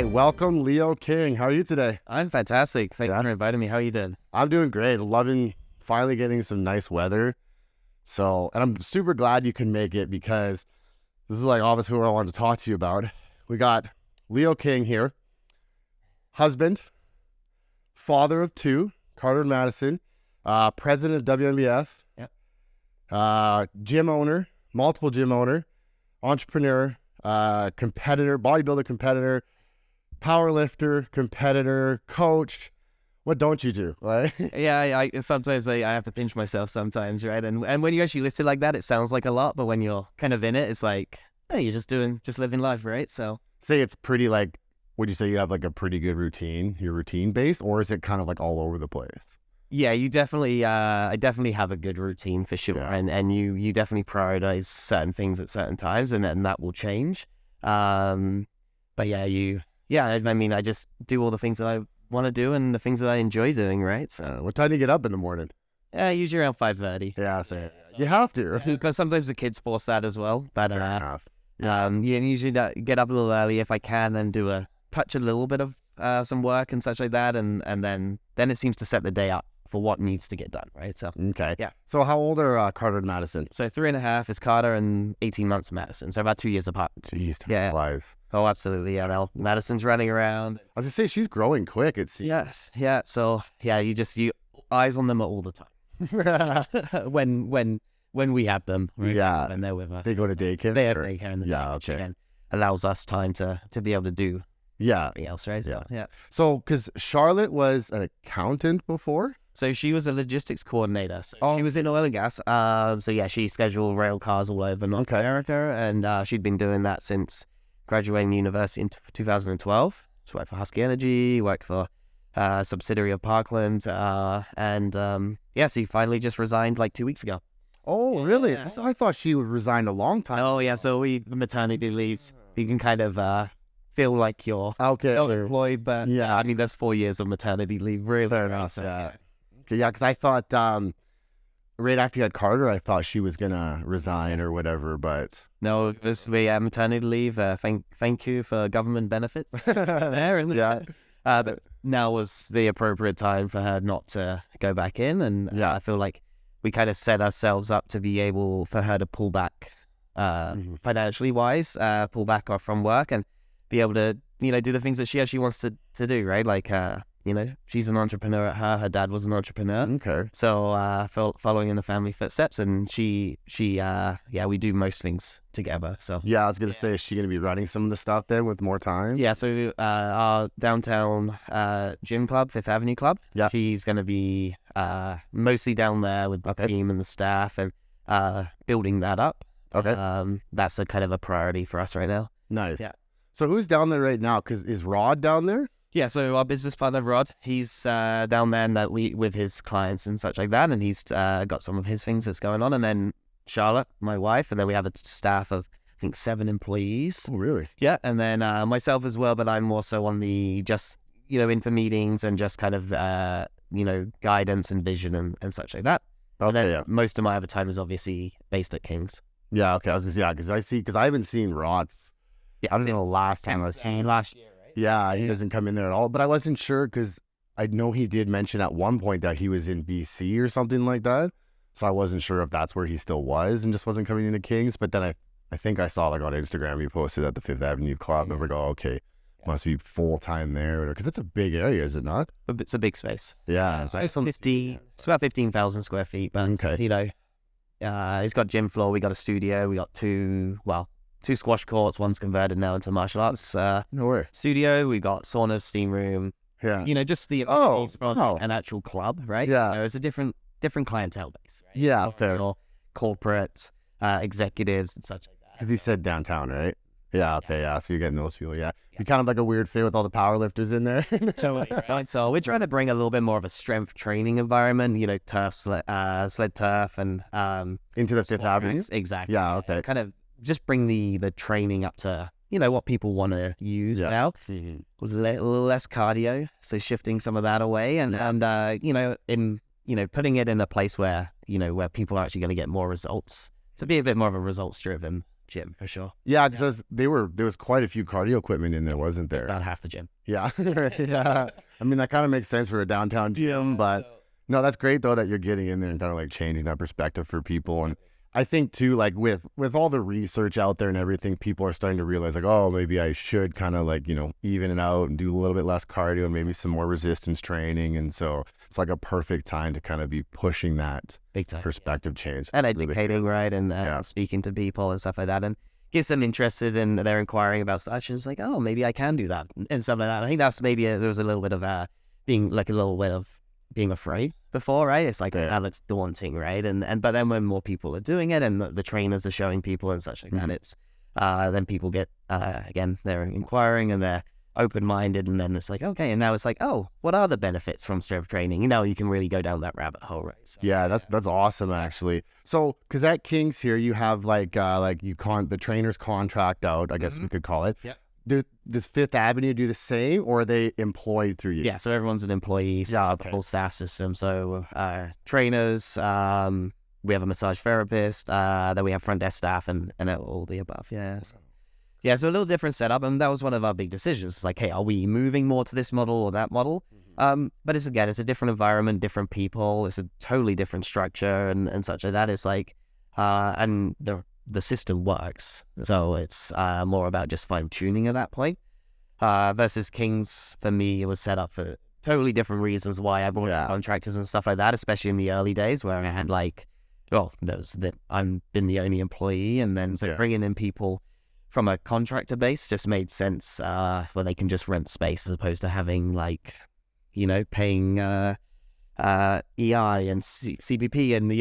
right, welcome Leo King. How are you today? I'm fantastic. Thanks for inviting me. How are you doing? I'm doing great. Loving finally getting some nice weather. So, and I'm super glad you can make it because this is like obviously what I wanted to talk to you about. We got Leo King here, husband, father of two, Carter and Madison, president of WNBF, gym owner, multiple gym owner, entrepreneur, competitor, bodybuilder competitor, powerlifter, competitor, coach. What don't you do, right? Yeah, I sometimes I have to pinch myself sometimes, right? And when you actually list it like that, it sounds like a lot, but when you're kind of in it, it's like, hey, you're just living life, right? So say it's pretty like, would you say you have like a pretty good routine, your routine based, or is it kind of like all over the place? Yeah, you definitely, I definitely have a good routine for sure. Yeah. And you definitely prioritize certain things at certain times and that will change. But I mean, I just do all the things that I want to do and the things that I enjoy doing, right? So what time do you get up in the morning? Usually around 5:30. Yeah, so you have to. Because sometimes the kids force that as well. But usually get up a little early if I can and touch a little bit of some work and such like that, and then it seems to set the day up for what needs to get done, right? So okay, yeah. So how old are Carter and Madison? So 3.5 is Carter and 18 months Madison. So about 2 years apart. Jeez, time flies. Oh, absolutely. Yeah, now Madison's running around. I was gonna say she's growing quick. It seems. Yes, yeah. So yeah, you eyes on them all the time. when we have them, right? Yeah, when they're with us, they go to daycare. They have daycare in the day, okay. Again, allows us time to be able to do. Yeah. Everything else, right? So, yeah. So, because Charlotte was an accountant before? So she was a logistics coordinator. So she was in oil and gas. So yeah, she scheduled rail cars all over North America, and she'd been doing that since graduating university in 2012. She worked for Husky Energy, worked for a subsidiary of Parkland, so she finally just resigned like 2 weeks ago. Oh, really? Yeah, I thought she would resign a long time. Oh, yeah. So maternity leaves. You can kind of feel like you're employed, but yeah, I mean, that's 4 years of maternity leave, really. Fair enough. Yeah. Yeah, because I thought right after you had Carter, I thought she was gonna resign or whatever, but no, this maternity leave. Thank you for government benefits there, isn't it? Yeah. But now was the appropriate time for her not to go back in, and I feel like we kind of set ourselves up to be able for her to pull back financially wise, pull back off from work and be able to do the things that she actually wants to do, right? Like she's an entrepreneur at her dad was an entrepreneur. Okay. So following in the family footsteps, and she we do most things together. So yeah, I was gonna say, is she gonna be running some of the stuff there with more time? Yeah, so our downtown gym club, Fifth Avenue Club, she's gonna be mostly down there with the team and the staff and building that up. Okay. That's a kind of a priority for us right now. Nice. Yeah. So who's down there right now? Because is Rod down there? Yeah, so our business partner, Rod, he's down there and with his clients and such like that, and he's got some of his things that's going on. And then Charlotte, my wife, and then we have a staff of, I think, 7 employees. Oh, really? Yeah, and then myself as well, but I'm more so on the just, in for meetings and just kind of, guidance and vision and such like that. Okay, and then most of my other time is obviously based at King's. Yeah, okay, I was gonna say, because I haven't seen Rod. Yeah, I don't know the last time I've seen last year. Yeah, he doesn't come in there at all. But I wasn't sure because I know he did mention at one point that he was in BC or something like that. So I wasn't sure if that's where he still was and just wasn't coming into Kings. But then I think I saw like on Instagram he posted at the Fifth Avenue Club. I was like, oh, okay, must be full time there because it's a big area, is it not? It's a big space. Yeah, it's about 15,000 square feet. But he's got gym floor. We got a studio. We got two squash courts. One's converted now into martial arts. No way. Studio. We got saunas, steam room. Yeah. Just the an actual club, right? Yeah. It's a different clientele base. Right? Yeah, fair. Corporate executives and such like that. Because he said downtown, right? Yeah. Okay. Yeah. So you're getting those people. Yeah. You're kind of like a weird fit with all the powerlifters in there. Totally. Right. So we're trying to bring a little bit more of a strength training environment. Turf, sled turf, and into the Fifth Avenue. Exactly. Yeah. Okay. Kind of just bring the training up to what people want to use now. Mm-hmm. A little less cardio, so shifting some of that away, and putting it in a place where where people are actually going to get more results. To be a bit more of a results driven gym for sure. Yeah, because there was quite a few cardio equipment in there, wasn't there? About half the gym. Yeah. Yeah. I mean, that kind of makes sense for a downtown gym, but no, that's great though that you're getting in there and kind of like changing that perspective for people. And I think too, like with all the research out there and everything, people are starting to realize like, oh, maybe I should kind of like, even it out and do a little bit less cardio and maybe some more resistance training. And so it's like a perfect time to kind of be pushing that big time perspective change. And educating, right? And speaking to people and stuff like that. And gets them interested and they're inquiring about such. And it's like, oh, maybe I can do that and stuff like that. I think that's maybe there was a little bit of being afraid before, right? It's like that looks daunting, right? But then when more people are doing it and the trainers are showing people and such like that, it's then people get again, they're inquiring and they're open-minded, and then it's like, okay, and now it's like, oh, what are the benefits from strength training? You can really go down that rabbit hole, right? So, that's awesome actually. So because at King's here you have the trainers contract out, I guess we could call it. Does Fifth Avenue do the same, or are they employed through you? Yeah, so everyone's an employee, full staff system. So trainers, we have a massage therapist, then we have front desk staff and all the above. So a little different setup, and that was one of our big decisions. It's like, hey, are we moving more to this model or that model? But it's a different environment, different people. It's a totally different structure and such like that. It's like, and the system works. So it's more about just fine tuning at that point. Versus King's, for me, it was set up for totally different reasons why I brought in contractors and stuff like that, especially in the early days where I had I've been the only employee, and then bringing in people from a contractor base just made sense, where they can just rent space as opposed to having paying EI and CBP and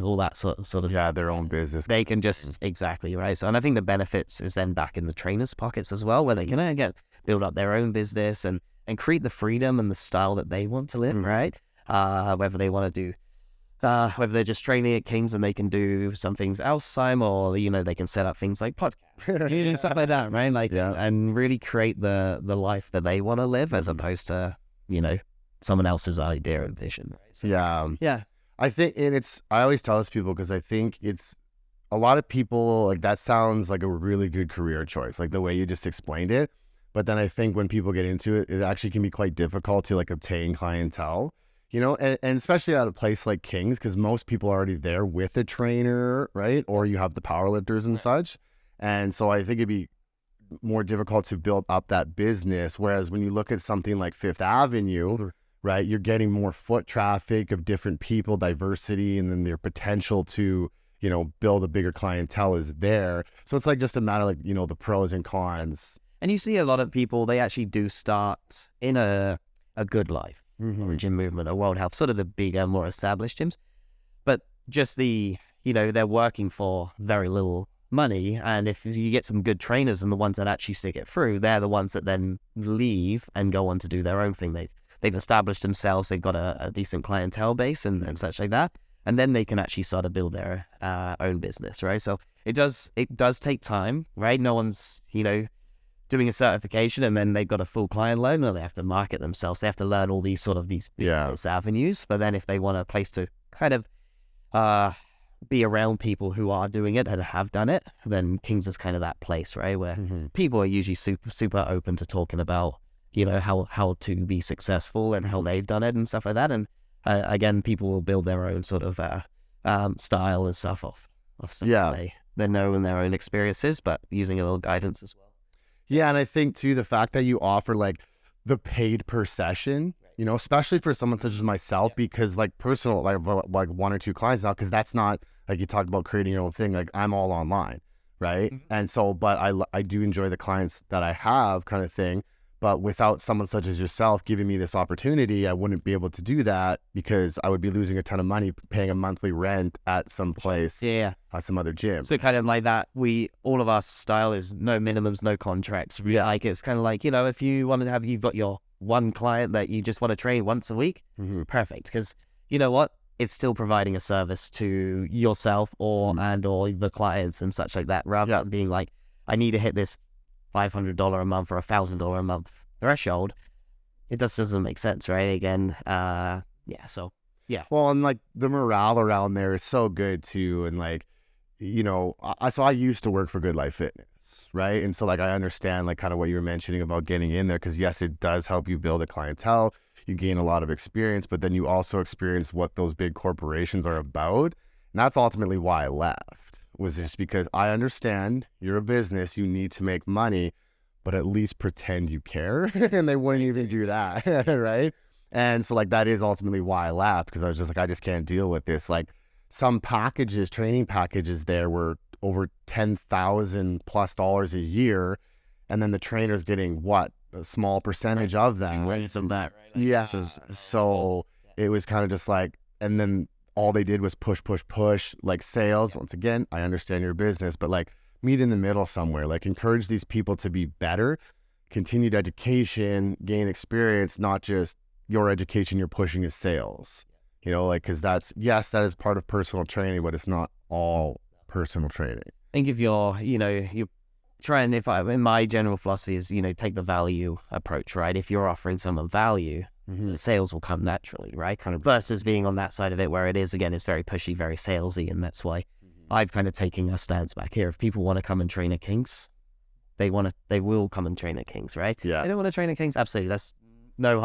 all that sort of their own business. They can just exactly right. So, and I think the benefits is then back in the trainers' pockets as well, where they can build up their own business and create the freedom and the style that they want to live, right? Whether they want to do. Whether they're just training at King's and they can do some things outside, or they can set up things like podcasts, stuff like that, right? And really create the life that they want to live, as opposed to someone else's idea and vision. Right? So, I think, and I always tell this people because I think it's a lot of people like that sounds like a really good career choice, like the way you just explained it. But then I think when people get into it, it actually can be quite difficult to obtain clientele. And especially at a place like King's, because most people are already there with a trainer, right? Or you have the powerlifters and such. And so I think it'd be more difficult to build up that business. Whereas when you look at something like Fifth Avenue, right, you're getting more foot traffic of different people, diversity, and then their potential to, build a bigger clientele is there. So it's just a matter of the pros and cons. And you see a lot of people, they actually do start in a good life. Or gym movement or World Health, sort of the bigger, more established gyms, but just they're working for very little money, and if you get some good trainers and the ones that actually stick it through, they're the ones that then leave and go on to do their own thing. They've established themselves, they've got a decent clientele base and such like that, and then they can actually start to build their own business, right? So it does take time, right? No one's doing a certification and then they've got a full client load. No, they have to market themselves. They have to learn all these business avenues. But then if they want a place to kind of be around people who are doing it and have done it, then King's is kind of that place, right? Where people are usually super open to talking about, how to be successful and how they've done it and stuff like that. And again, people will build their own sort of style and stuff off stuff they know and their own experiences, but using a little guidance as well. Yeah, and I think too the fact that you offer the paid per session, especially for someone such as myself, because personal one or two clients now, because that's not you talked about creating your own thing. I'm all online, right? And so, but I do enjoy the clients that I have, kind of thing. But without someone such as yourself giving me this opportunity, I wouldn't be able to do that because I would be losing a ton of money paying a monthly rent at some place, at some other gym. So kind of like that, all of our style is no minimums, no contracts. It's kind of like, if you want to you've got your one client that you just want to train once a week, perfect. Because you know what? It's still providing a service to yourself or the clients and such like that, rather than being like, I need to hit this $500 a month or $1,000 a month threshold. It just doesn't make sense, right? Again, Well, and the morale around there is so good too, and so I used to work for Good Life Fitness, right? And so like I understand like kind of what you were mentioning about getting in there, because yes, it does help you build a clientele. You gain a lot of experience, but then you also experience what those big corporations are about. And that's ultimately why I left, was just because I understand you're a business, you need to make money, but at least pretend you care. And they wouldn't even do that, right? And so like that is ultimately why I left, because I was just like, I just can't deal with this. Like some packages, training packages there were over $10,000+ a year. And then the trainer's getting what? A small percentage of that. Of that, right? Like, Yeah. So it was kind of just like, and then all they did was push, like sales. Once again, I understand your business, but like meet in the middle somewhere, like encourage these people to be better, continued education, gain experience, not just your education you're pushing is sales, like, because that is part of personal training, but it's not all personal training. I think if you're trying, in my general philosophy is, take the value approach, right? If you're offering someone value, the sales will come naturally, right? Kind of versus being on that side of it where it is, again, it's very pushy, very salesy. And that's why I've kind of taken a stance back here. If people want to come and train at Kings, they will come and train at Kings, right? Yeah. They don't want to train at Kings. Absolutely. That's no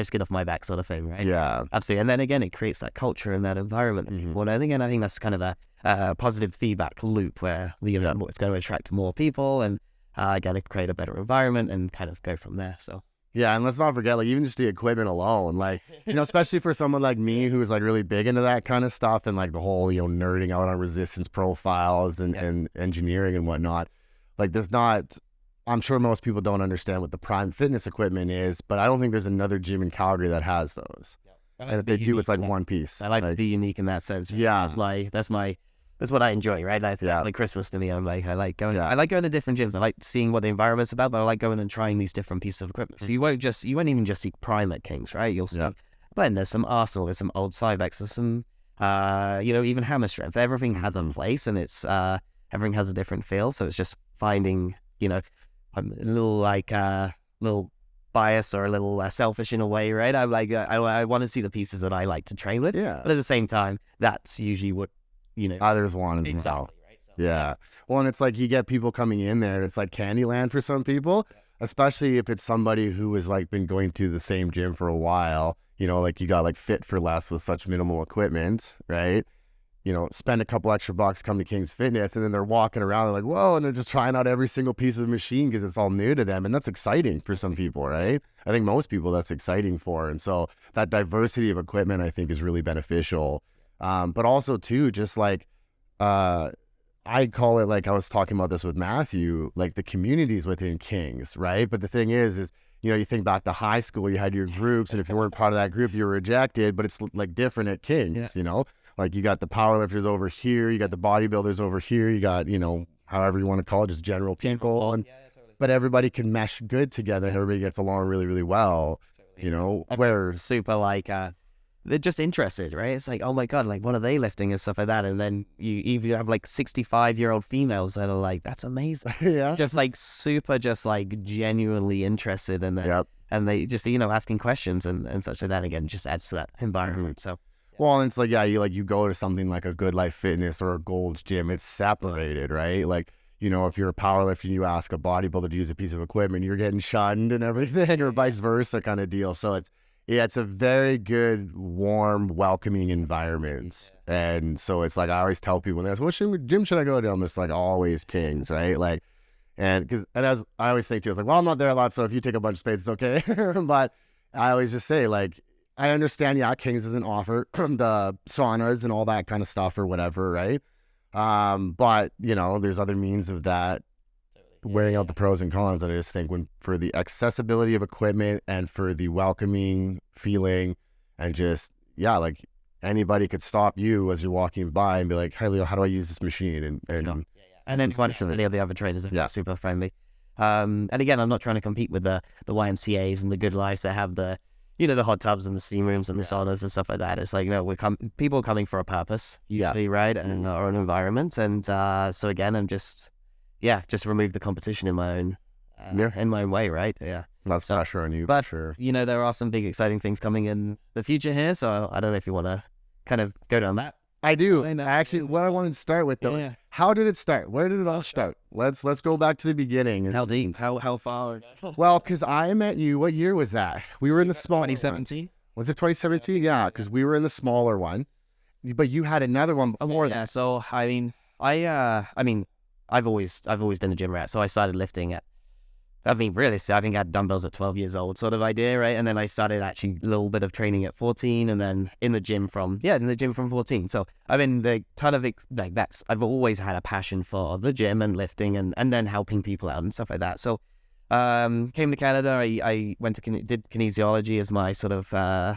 skin off my back sort of thing, right? Yeah. Absolutely. And then again, it creates that culture and that environment. Well, and again, I think that's kind of a positive feedback loop where it's going to attract more people and again, create a better environment and kind of go from there. So. Yeah, and let's not forget, like, even just the equipment alone, like, especially for someone like me who is, like, really big into that kind of stuff and, like, the whole, nerding out on resistance profiles and engineering and whatnot. Like, I'm sure most people don't understand what the Prime Fitness equipment is, but I don't think there's another gym in Calgary that has those. Yeah. And if they do, it's, like, one piece. I like to be unique in that sense. Yeah. That's what I enjoy, right? That's like Christmas to me. I like going to different gyms. I like seeing what the environment's about, but I like going and trying these different pieces of equipment. So you won't even just see Prime at Kings, right? You'll see, but there's some Arsenal, there's some old Cybex, there's some, even Hammer Strength. Everything has a place, and it's everything has a different feel. So it's just finding, I'm a little biased or a little selfish in a way, right? I'm like, I want to see the pieces that I like to train with, but at the same time, that's usually what. Others want as well. Right? So, yeah. Well, and it's like you get people coming in there, and it's like Candyland for some people, especially if it's somebody who has like been going to the same gym for a while. Like you got like Fit for Less with such minimal equipment, right? Spend a couple extra bucks, come to King's Fitness, and then they're walking around, they're like, whoa, and they're just trying out every single piece of the machine because it's all new to them, and that's exciting for some people, right? I think most people that's exciting for, and so that diversity of equipment I think is really beneficial. But also too, just like, I call it, like I was talking about this with Matthew, like the communities within Kings, right? But the thing is, you think back to high school, you had your groups, and if you weren't part of that group, you were rejected, but it's like different at Kings, like you got the powerlifters over here, you got the bodybuilders over here, you got, however you want to call it, just general people. And, but everybody can mesh good together and everybody gets along really, really well, where super like, they're just interested, right? It's like, oh my God, like what are they lifting and stuff like that? And then you have like 65-year-old females that are like, that's amazing. Just like super, just like genuinely interested in that. And they just, asking questions and such like that. Again, just adds to that environment. So. Well, and it's like, you go to something like a Good Life Fitness or a Gold's Gym, it's separated, right? Like, if you're a powerlifter and you ask a bodybuilder to use a piece of equipment, you're getting shunned and everything, or vice versa kind of deal. So it's a very good, warm, welcoming environment. And so it's like, I always tell people, what gym should I go to? I'm just like, always Kings, right? Like, and as I always think too, it's like, well, I'm not there a lot, so if you take a bunch of space, it's okay. But I always just say, like, I understand, Kings doesn't offer the saunas and all that kind of stuff or whatever, right? But, there's other means of that, weighing out the pros and cons. And I just think for the accessibility of equipment and for the welcoming feeling and just, like anybody could stop you as you're walking by and be like, hey, Leo, how do I use this machine? And then it's much as any of the other trainers are super friendly. And again, I'm not trying to compete with the YMCAs and the Good Lives that have the hot tubs and the steam rooms and the saunas and stuff like that. It's like, people are coming for a purpose, usually, right? And or an environment. And so again, I'm just remove the competition in my own way, right? Yeah. That's pressure on you, but, for sure. There are some big exciting things coming in the future here. So I don't know if you want to kind of go down that. I do. And actually, what I wanted to start with though, how did it start? Where did it all start? Let's go back to the beginning. How deep? How far? Well, because I met you. What year was that? We were in the small 2017. Was it 2017? Yeah, because we were in the smaller one, but you had another one before that. Yeah. So I mean, I've always been a gym rat. So I started lifting at. I think I had dumbbells at 12 years old, sort of idea, right? And then I started actually a little bit of training at 14, and then in the gym from 14. So I've been I've always had a passion for the gym and lifting, and then helping people out and stuff like that. So came to Canada. I went to did kinesiology as my sort of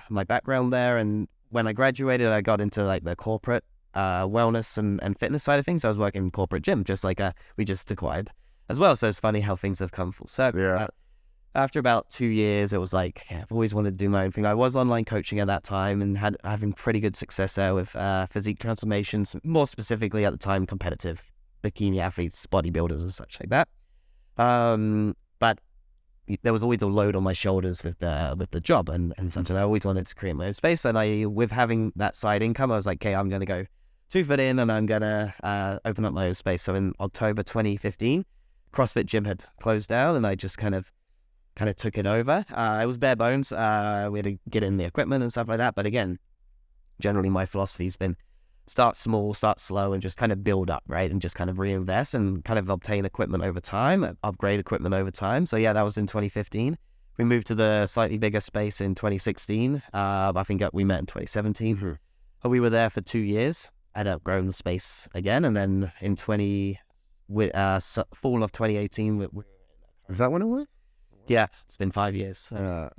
my background there, and when I graduated, I got into like the corporate wellness and fitness side of things. I was working in corporate gym, just like we just acquired as well. So it's funny how things have come full circle. Yeah. After about 2 years, it was like, I've always wanted to do my own thing. I was online coaching at that time and having pretty good success there with physique transformations, more specifically at the time, competitive bikini athletes, bodybuilders and such like that. But there was always a load on my shoulders with the job and such, and I always wanted to create my own space. And with having that side income, I was like, okay, I'm going to go 2 foot in and I'm going to open up my own space. So in October 2015, CrossFit gym had closed down, and I just kind of took it over. It was bare bones. We had to get in the equipment and stuff like that. But again, generally my philosophy's been start small, start slow, and just kind of build up, right? And just kind of reinvest and kind of obtain equipment over time, upgrade equipment over time. So yeah, that was in 2015. We moved to the slightly bigger space in 2016. I think we met in 2017. We were there for 2 years. I'd outgrown the space again, and then in fall of 2018. Is that when it was? Yeah, it's been 5 years.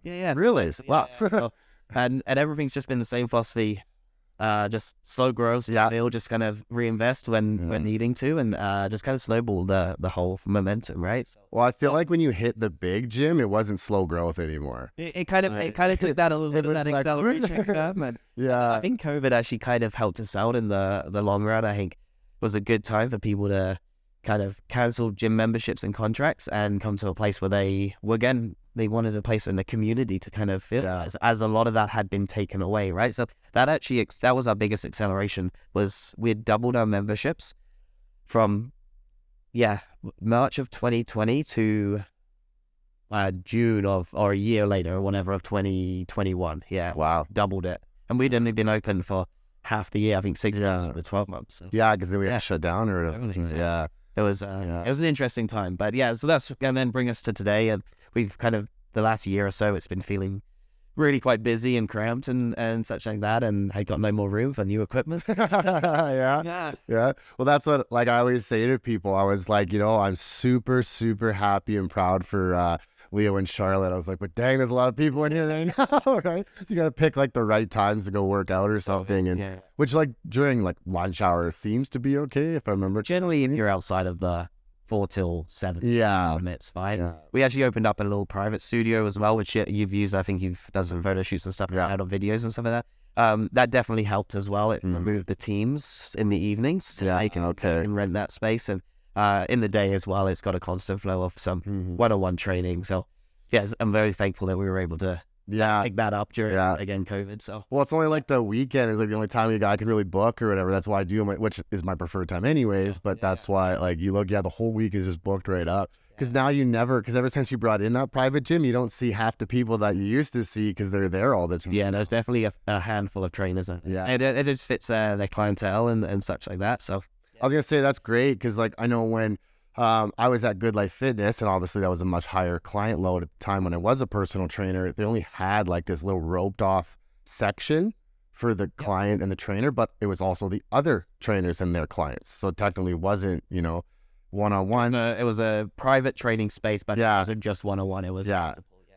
Yeah. Really? Wow. So, and everything's just been the same philosophy. Just slow growth. They'll just kind of reinvest when needing to, and just kind of snowball the whole momentum, right? So, well, I feel like when you hit the big gym, it wasn't slow growth anymore. It kind of took that a little bit of that acceleration curve, man. Yeah. I think COVID actually kind of helped us out in the long run. I think it was a good time for people to kind of cancel gym memberships and contracts and come to a place where they wanted a place in the community to kind of feel as a lot of that had been taken away, right? So that was our biggest acceleration, was we had doubled our memberships from March of 2020 to June or a year later or whatever of 2021. Wow. Doubled it. And we'd only been open for half the year, I think 6 months or 12 months. So. Yeah, because then we had to shut down or yeah. It was an interesting time, but so that's and then bring us to today, and we've kind of the last year or so it's been feeling really quite busy and cramped and such like that, and I got no more room for new equipment. Yeah. Well, that's what I always say to people. I was like, I'm super happy and proud for Leo and Charlotte. I was like, but dang, there's a lot of people in here right now, right? You got to pick the right times to go work out or something, and which during lunch hour seems to be okay if I remember. Generally, if you're outside of the 4 till 7, it's fine. Yeah. We actually opened up a little private studio as well, which you've used. I think you've done some photo shoots and stuff out of videos and stuff like that. That definitely helped as well. It removed the teams in the evenings, so you can rent that space, and in the day as well, it's got a constant flow of some one-on-one training. So, I'm very thankful that we were able to pick that up during, again, COVID. So, well, it's only the weekend is the only time I can really book or whatever. That's why I do, which is my preferred time anyways. But that's why, you look, the whole week is just booked right up. Because now because ever since you brought in that private gym, you don't see half the people that you used to see because they're there all the time. Yeah, there's definitely a handful of trainers. It just fits their clientele and such like that. So, I was going to say that's great because I know when I was at Good Life Fitness, and obviously that was a much higher client load at the time when I was a personal trainer, they only had this little roped off section for the client and the trainer, but it was also the other trainers and their clients. So technically it wasn't, one-on-one. It was a private training space, but it wasn't just one-on-one. It was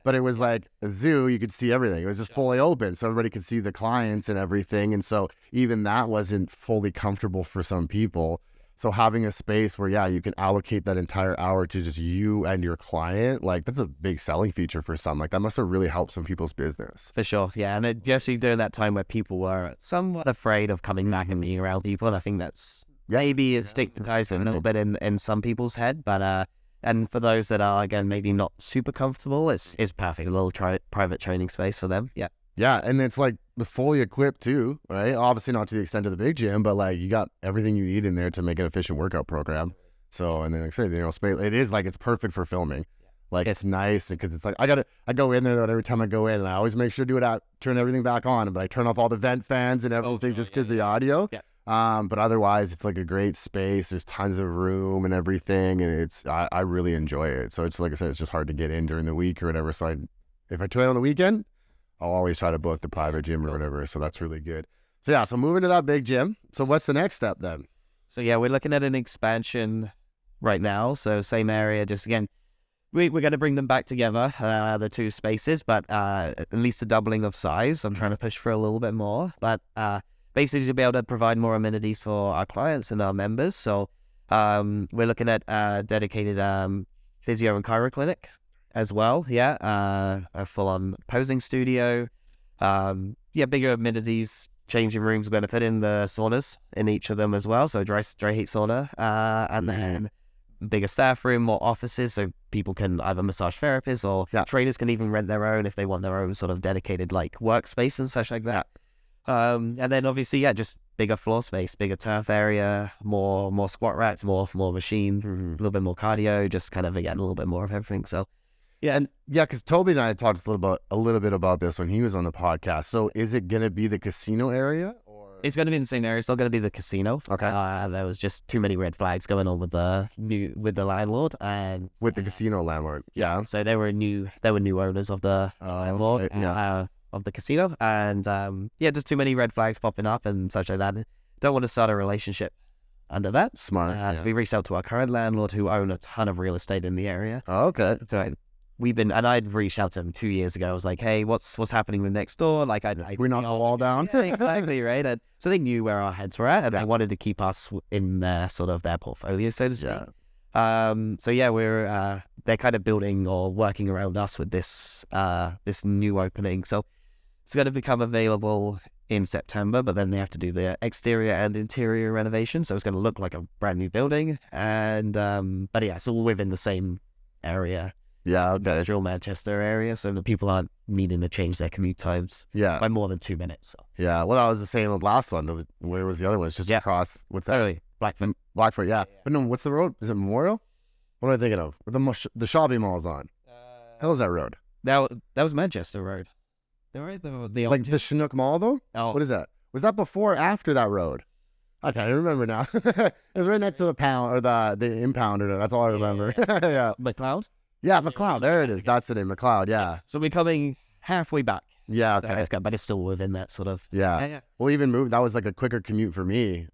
but it was like a zoo. You could see everything. It was just fully open, so everybody could see the clients and everything. And so even that wasn't fully comfortable for some people. So having a space where, you can allocate that entire hour to just you and your client, that's a big selling feature for some. That must have really helped some people's business. For sure, yeah. And especially during that time where people were somewhat afraid of coming back and being around people. And I think that's maybe is stigmatized a little bit in some people's head. But and for those that are, again, maybe not super comfortable, it's perfect. A little private training space for them. Yeah. Yeah, and it's fully equipped too, right? Obviously not to the extent of the big gym, but like you got everything you need in there to make an efficient workout program. So, and then like I said, it is like it's perfect for filming. Like it's nice because it's like I go in there though, and every time I go in, and I always make sure to do it out, turn everything back on, but I turn off all the vent fans and everything just because the audio. Yeah. But otherwise, it's like a great space. There's tons of room and everything, and I really enjoy it. So it's like I said, it's just hard to get in during the week or whatever. So if I train on the weekend, I'll always try to book the private gym or whatever. So that's really good. So yeah, so moving to that big gym. So what's the next step then? So yeah, we're looking at an expansion right now. So same area, just again. We're going to bring them back together, the two spaces, but at least a doubling of size. I'm trying to push for a little bit more, but basically to be able to provide more amenities for our clients and our members. So we're looking at a dedicated physio and chiro clinic as well. Yeah, a full-on posing studio. Bigger amenities, changing rooms, benefiting the saunas in each of them as well. So dry heat sauna, and then bigger staff room, more offices, so people can either massage therapists or trainers can even rent their own if they want their own sort of dedicated like workspace and such like that. And then obviously, just bigger floor space, bigger turf area, more squat racks, more machines, a little bit more cardio, just kind of again a little bit more of everything. So because Toby and I talked a little bit about this when he was on the podcast. So is it gonna be the casino area? It's going to be in the same area. It's still going to be the casino. Okay. There was just too many red flags going on with the landlord and with the casino landlord. Yeah. So they were new owners of the landlord of the casino, and just too many red flags popping up and such like that. Don't want to start a relationship under that. Smart. So we reached out to our current landlord who own a ton of real estate in the area. Oh, okay. Right. I'd reached out to them 2 years ago. I was like, hey, what's happening with next door? Like, we're not all down. Yeah, exactly, right? And so they knew where our heads were at, and they wanted to keep us in their sort of their portfolio, so to speak. We're they're kind of building or working around us with this new opening. So it's going to become available in September, but then they have to do the exterior and interior renovation, so it's going to look like a brand new building. And it's all within the same area. Yeah, okay. Industrial Manchester area, so the people aren't needing to change their commute times by more than 2 minutes. So. Yeah, well, that was the same with the last one. Where was the other one? It's just across. What's that? Totally. Blackfoot, yeah. But no, what's the road? Is it Memorial? What am I thinking of? The shopping mall's on. Hell is that road? That was Manchester Road. The like the Chinook Mall, though? Oh. What is that? Was that before or after that road? I can't remember now. It was right next to the pound or the impounder. That's all I remember. Yeah. McLeod? Yeah, McLeod. There it is. That's the name, McLeod. Yeah. So we're coming halfway back. Yeah, okay. But it's still within that sort of. Yeah. Well, even move. That was like a quicker commute for me.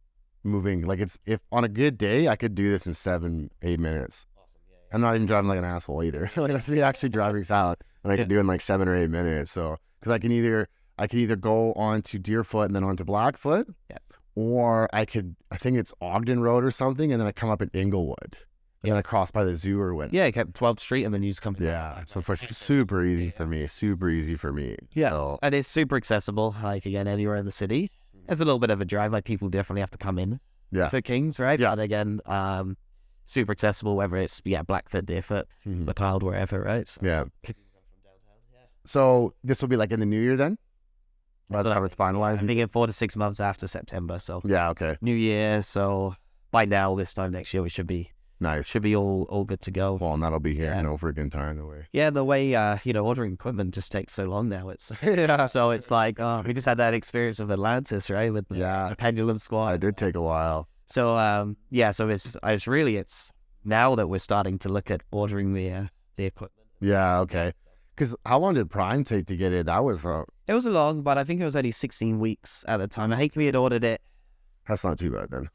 Moving, like if on a good day, I could do this in 7-8 minutes. Awesome. Yeah. I'm not even driving like an asshole either. Like that's me actually driving south, and I could do it in like 7 or 8 minutes. So because I can either go on to Deerfoot and then on to Blackfoot, or I think it's Ogden Road or something, and then I come up at Inglewood. And then I cross by the zoo or what? Yeah, you kept 12th Street and then you just come. Yeah, so it's super easy for me. Super easy for me. Yeah, so. And it's super accessible. Like again, anywhere in the city. It's a little bit of a drive. Like people definitely have to come in to Kings, right? Yeah. But again, super accessible. Whether it's Blackfoot, Deerfoot, McLeod, wherever, right? So, yeah. So this will be like in the new year then? By the time it's finalized? I think in 4 to 6 months after September. So yeah, okay. New Year. So by now, this time next year, we should be. Nice. Should be all good to go. Well, and that'll be here no friggin' time the way. Yeah, the way ordering equipment just takes so long now. It's so it's like we just had that experience with Atlantis, right? With the pendulum squat. It did take a while. So so it's now that we're starting to look at ordering the equipment. Yeah, okay. Because how long did Prime take to get it? That was it was long, but I think it was only 16 weeks at the time. I think we had ordered it. That's not too bad then.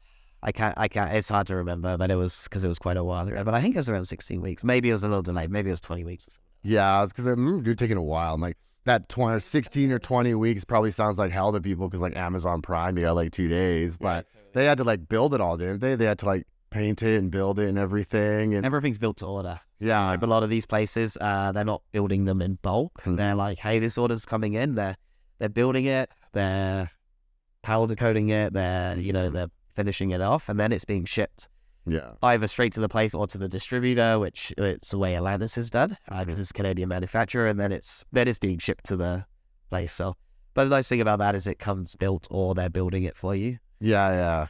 I can't, it's hard to remember, but it was because it was quite a while ago. But I think it was around 16 weeks. Maybe it was a little delayed. Maybe it was 20 weeks or something. Yeah, because I remember you're taking a while. And like that 16 or 20 weeks probably sounds like hell to people because like Amazon Prime, you got like 2 days. But they had to like build it all, didn't they? They had to like paint it and build it and everything. And everything's built to order. Yeah. So, a lot of these places, they're not building them in bulk. They're like, hey, this order's coming in. They're building it. They're powder coating it. They're finishing it off, and then it's being shipped either straight to the place or to the distributor, which it's the way Atlantis is done because it's a Canadian manufacturer, and then it's being shipped to the place. So But the nice thing about that is it comes built or they're building it for you. Yeah,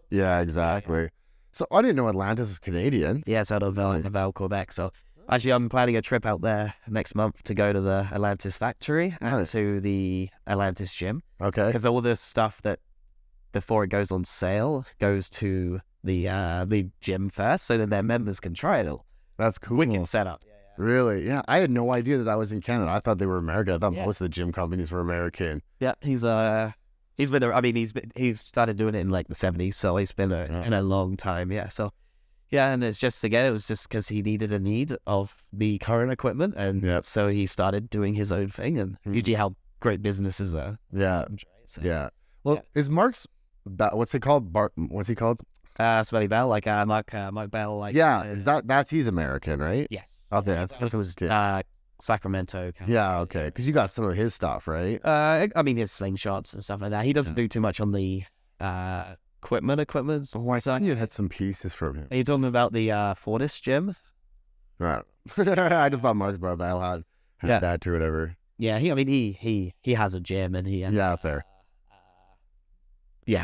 exactly. So I didn't know Atlantis is Canadian. Yeah, it's out of Laval, Quebec. So actually, I'm planning a trip out there next month to go to the Atlantis factory and to the Atlantis gym. Okay. Because all this stuff that before it goes on sale goes to the gym first, so then their members can try it all. That's cool. Wicked setup. Really? Yeah. I had no idea that was in Canada. I thought they were American. I thought most of the gym companies were American. Yeah, he started doing it in like the 70s, so he's been in a long time. Yeah, so yeah, and it's just again, it was just because he needed a need of the current equipment, and so he started doing his own thing. And usually, how great businesses are. Yeah, yeah. Well, is Mark's what's he called? What's he called? Smelly Bell, like Mark Bell, like is that's he's American, right? Yes. Okay, that's what it was. Sacramento. Yeah, okay, because you got some of his stuff, right? I mean, his slingshots and stuff like that. He doesn't do too much on the equipment. Oh, I thought you had some pieces from him. Are you talking about the Fortis gym? Right. I just thought Mark Bell had that or whatever. Yeah, he has a gym and he has, fair.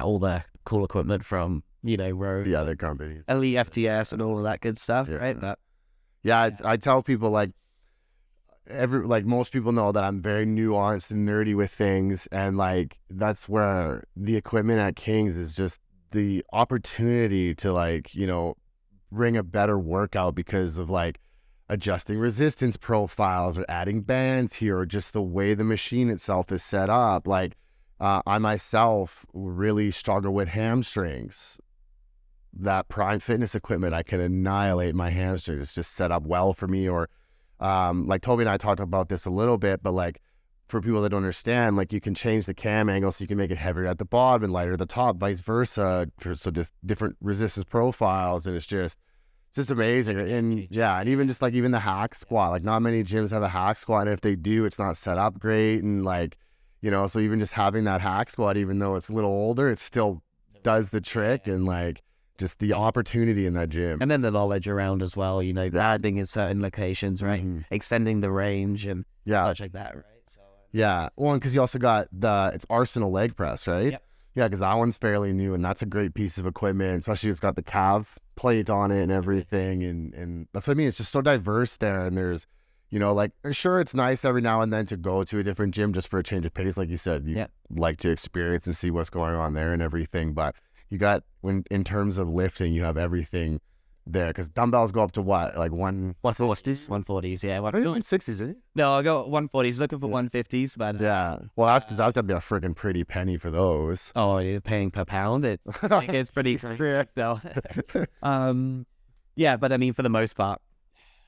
All the cool equipment from Rogue, the other companies, LEP FTS and all of that good stuff, right? But I tell people like most people know that I'm very nuanced and nerdy with things, and like that's where the equipment at King's is just the opportunity to bring a better workout because of like adjusting resistance profiles or adding bands here or just the way the machine itself is set up. Like I myself really struggle with hamstrings. That Prime Fitness equipment, I can annihilate my hamstrings. It's just set up well for me. Or like Toby and I talked about this a little bit, but like for people that don't understand, like you can change the cam angle so you can make it heavier at the bottom and lighter at the top, vice versa. So just different resistance profiles, and it's just amazing. And and even just like even the hack squat, like not many gyms have a hack squat, and if they do, it's not set up great. And like so even just having that hack squat, even though it's a little older, it still does the trick. And like just the opportunity in that gym. And then the knowledge around as well, landing in certain locations, right? Mm-hmm. Extending the range and such like that, right? So well, because you also got it's Arsenal leg press, right? Yep. Yeah, because that one's fairly new, and that's a great piece of equipment, especially it's got the calf plate on it and everything, and that's what I mean. It's just so diverse there, and there's, like, sure, it's nice every now and then to go to a different gym just for a change of pace, like you said. You like to experience and see what's going on there and everything, but you got, in terms of lifting, you have everything there, because dumbbells go up to what, like 140s, 140s, yeah. 160s, isn't it? No, I got 140s, looking for 150s, but well, that's gotta be a freaking pretty penny for those. Oh, you're paying per pound. It's pretty strict, so but I mean, for the most part,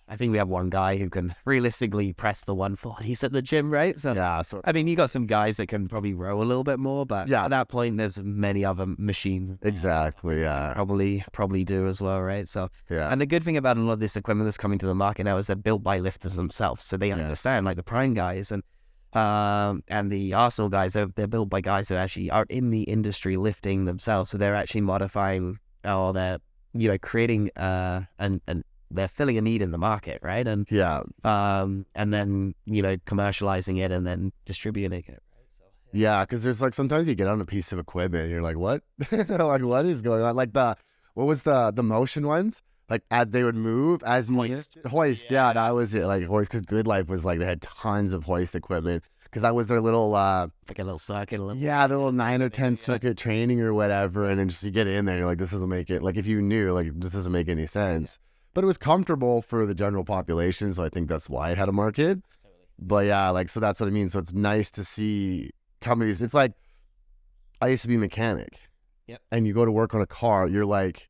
I think we have one guy who can realistically press the 140s at the gym, right? So I mean, you got some guys that can probably row a little bit more, but at that point, there's many other machines. Exactly, Probably do as well, right? So and the good thing about a lot of this equipment that's coming to the market now is they're built by lifters themselves, so they understand, like the Prime guys and the Arsenal guys. They're built by guys that actually are in the industry lifting themselves, so they're actually modifying or they're creating and they're filling a need in the market, right? And and then commercializing it and then distributing it. Right? So, because there's like sometimes you get on a piece of equipment and you're like, what? Like what is going on? Like what was the motion ones? Like as they would move as hoist. That was it. Like hoist, because Good Life was like they had tons of hoist equipment because that was their little like a little circuit. The little 9 or 10 circuit training or whatever, and then just you get in there, you're like, this doesn't make it. Like if you knew, like this doesn't make any sense. But it was comfortable for the general population, so I think that's why it had a market. Totally. But so that's what I mean. So it's nice to see companies. It's like, I used to be a mechanic. Yep. And you go to work on a car, you're like,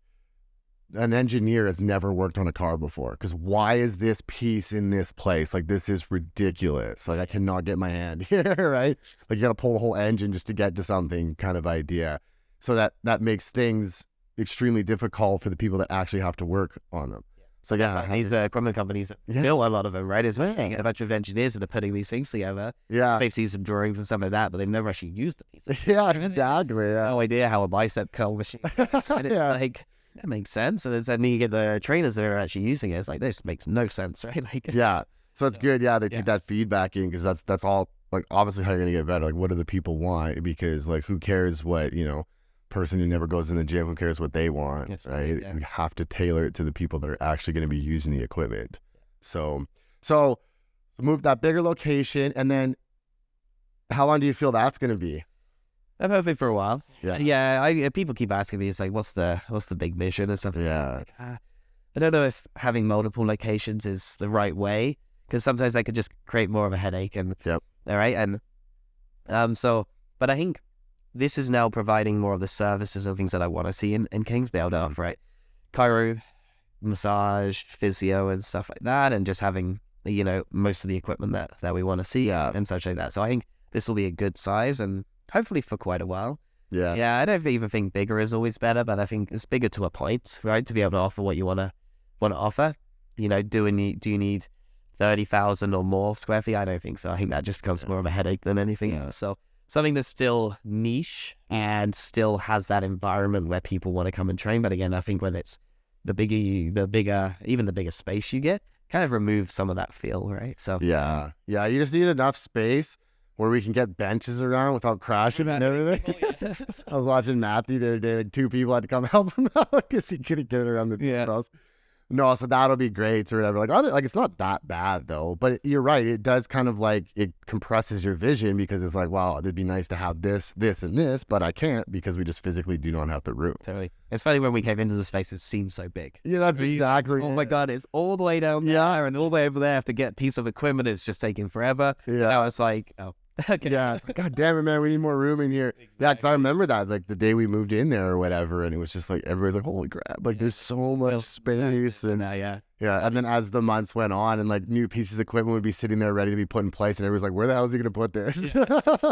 an engineer has never worked on a car before. Because why is this piece in this place? Like, this is ridiculous. Like, I cannot get my hand here, right? Like, you got to pull the whole engine just to get to something kind of idea. So that makes things extremely difficult for the people that actually have to work on them. So these equipment companies build a lot of them, right? It's a bunch of engineers that are putting these things together. Yeah, they've seen some drawings and stuff like that, but they've never actually used the piece. Yeah, exactly. No idea how a bicep curl machine. And it's like that makes sense. And then you get the trainers that are actually using it. It's like this makes no sense, right? Like so it's good. Yeah, they take that feedback in because that's all like obviously how you're gonna get better. Like what do the people want? Because like who cares what, person who never goes in the gym, who cares what they want, right? Yeah. You have to tailor it to the people that are actually going to be using the equipment. So move that bigger location, and then how long do you feel that's going to be? I've had it for a while. Yeah. People keep asking me, it's like, what's the big mission and stuff. Yeah. Like, I don't know if having multiple locations is the right way, because sometimes that could just create more of a headache. And Yep. All right, and but I think this is now providing more of the services and things that I want to see in Kings be able to offer, right? Chiro, massage, physio, and stuff like that, and just having most of the equipment that we want to see and such like that. So I think this will be a good size, and hopefully for quite a while. Yeah. I don't even think bigger is always better, but I think it's bigger to a point, right? To be able to offer what you want to offer. Do you need 30,000 or more square feet? I don't think so. I think that just becomes more of a headache than anything else. So something that's still niche and still has that environment where people want to come and train. But again, I think when it's the bigger, even the bigger space you get, kind of removes some of that feel, right? So yeah, you just need enough space where we can get benches around without crashing and everything. I was watching Matthew the other day, like 2 people had to come help him out because he couldn't get it around the house. No, so that'll be great or whatever. Like it's not that bad though, but you're right. It does kind of like, it compresses your vision because it's like, wow, it'd be nice to have this, and this, but I can't because we just physically do not have the room. Totally. It's funny when we came into the space, it seemed so big. Yeah, that's exactly. Oh my God, it's all the way down there and all the way over there. I have to get a piece of equipment. It's just taking forever. Yeah. Now it's like, oh. Okay. Yeah, it's like, God damn it, man, we need more room in here. Exactly. Yeah, because I remember that, like the day we moved in there or whatever, and it was just like everybody's like, holy crap, like there's so much space. And and then as the months went on, and like new pieces of equipment would be sitting there ready to be put in place, and everybody's like, where the hell is he gonna put this?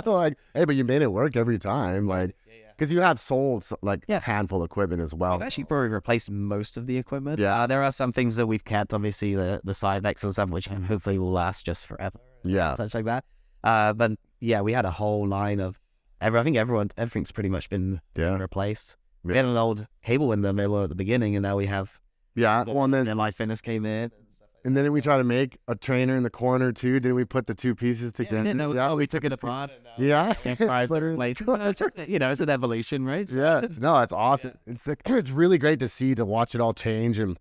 Like, hey, but you made it work every time, like. Because you have sold like a handful of equipment as well. I've actually probably replaced most of the equipment. Yeah. There are some things that we've kept, obviously the side decks and stuff, which hopefully will last just forever. Yeah. Such like that. But yeah, we had a whole line of I think everything's pretty much been replaced. Yeah. We had an old cable in the middle at the beginning, and now we have and then Life Fitness came in. And then we try to make a trainer in the corner too. Didn't we put the 2 pieces together? We took it apart. It's just, it's an evolution, right? Yeah, no, it's awesome. Yeah. It's really great to see, to watch it all change and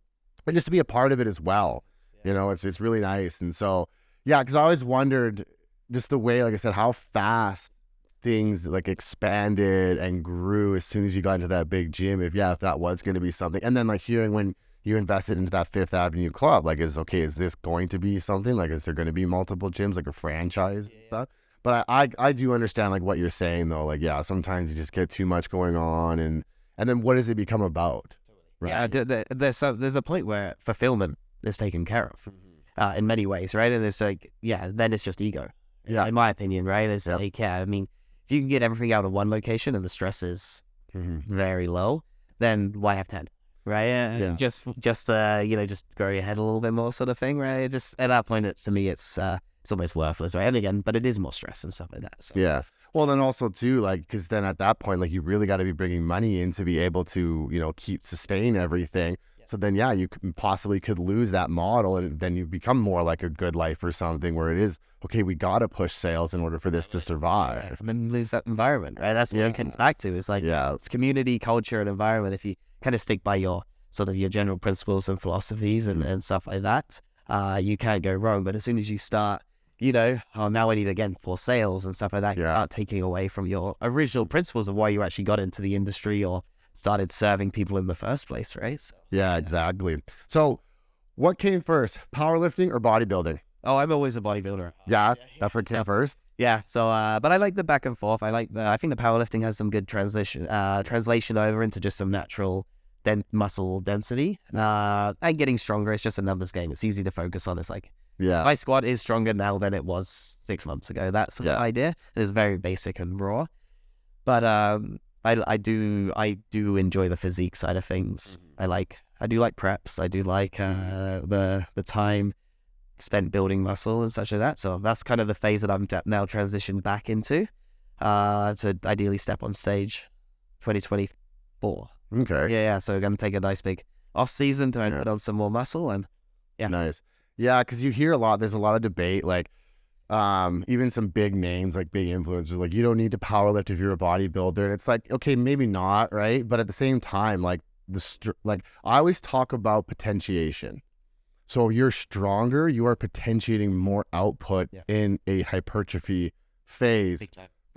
just to be a part of it as well. It's really nice. And so, because I always wondered just the way, like I said, how fast things like expanded and grew as soon as you got into that big gym. If that was going to be something, and then like hearing when you invested into that Fifth Avenue club, like is this going to be something? Like, is there going to be multiple gyms, like a franchise and stuff? But I do understand like what you're saying though. Like, sometimes you just get too much going on, and then what does it become about? Right? Yeah, there's a point where fulfillment is taken care of in many ways, right? And it's like, then it's just ego. Yeah, in my opinion, right? It's like, I mean, if you can get everything out of one location and the stress is very low, then why have 10? Right? Yeah. Just grow your head a little bit more, sort of thing, right? Just at that point, to me, it's almost worthless, right? And again, but it is more stress and stuff like that. So. Yeah. Well, then also too, like, because then at that point, like, you really got to be bringing money in to be able to, sustain everything. Yeah. So then, you possibly could lose that model, and then you become more like a Good Life or something where it is, okay, we got to push sales in order for this to survive. Right. And then lose that environment, right? That's what it comes back to. It's like, it's community, culture, and environment. If you kind of stick by your general principles and philosophies and stuff like that, you can't go wrong. But as soon as you start, now I need again for sales and stuff like that, you start taking away from your original principles of why you actually got into the industry or started serving people in the first place, right? So, exactly. So what came first, powerlifting or bodybuilding? Oh, I'm always a bodybuilder. That's what came first. Yeah, so but I like the back and forth. I think the powerlifting has some good translation over into just some natural muscle density and getting stronger. It's just a numbers game. It's easy to focus on. It's like my squat is stronger now than it was 6 months ago. That's the idea. It's very basic and raw, but I do enjoy the physique side of things. I do like preps. I do like the time spent building muscle and such like that. So that's kind of the phase that I'm now transitioned back into to ideally step on stage 2024. Okay. Yeah. So we're going to take a nice big off season to put on some more muscle and Nice. Yeah, because you hear a lot. There's a lot of debate. Like, even some big names, like big influencers, like you don't need to powerlift if you're a bodybuilder. And it's like, okay, maybe not, right? But at the same time, like like I always talk about potentiation. So you're stronger, you are potentiating more output in a hypertrophy phase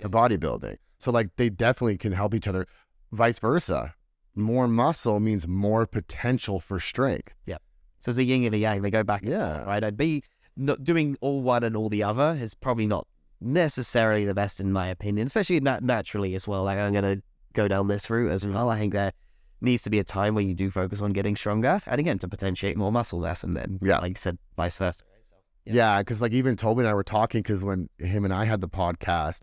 of bodybuilding. So like they definitely can help each other. Vice versa. More muscle means more potential for strength. Yeah. So it's a yin and a yang. They go back and forth, right? I'd be not doing all one and all the other is probably not necessarily the best in my opinion, especially naturally as well. Like I'm going to go down this route as well. I think there needs to be a time where you do focus on getting stronger and again to potentiate more muscle mass, and then like you said, vice versa. So, because like even Toby and I were talking, because when him and I had the podcast,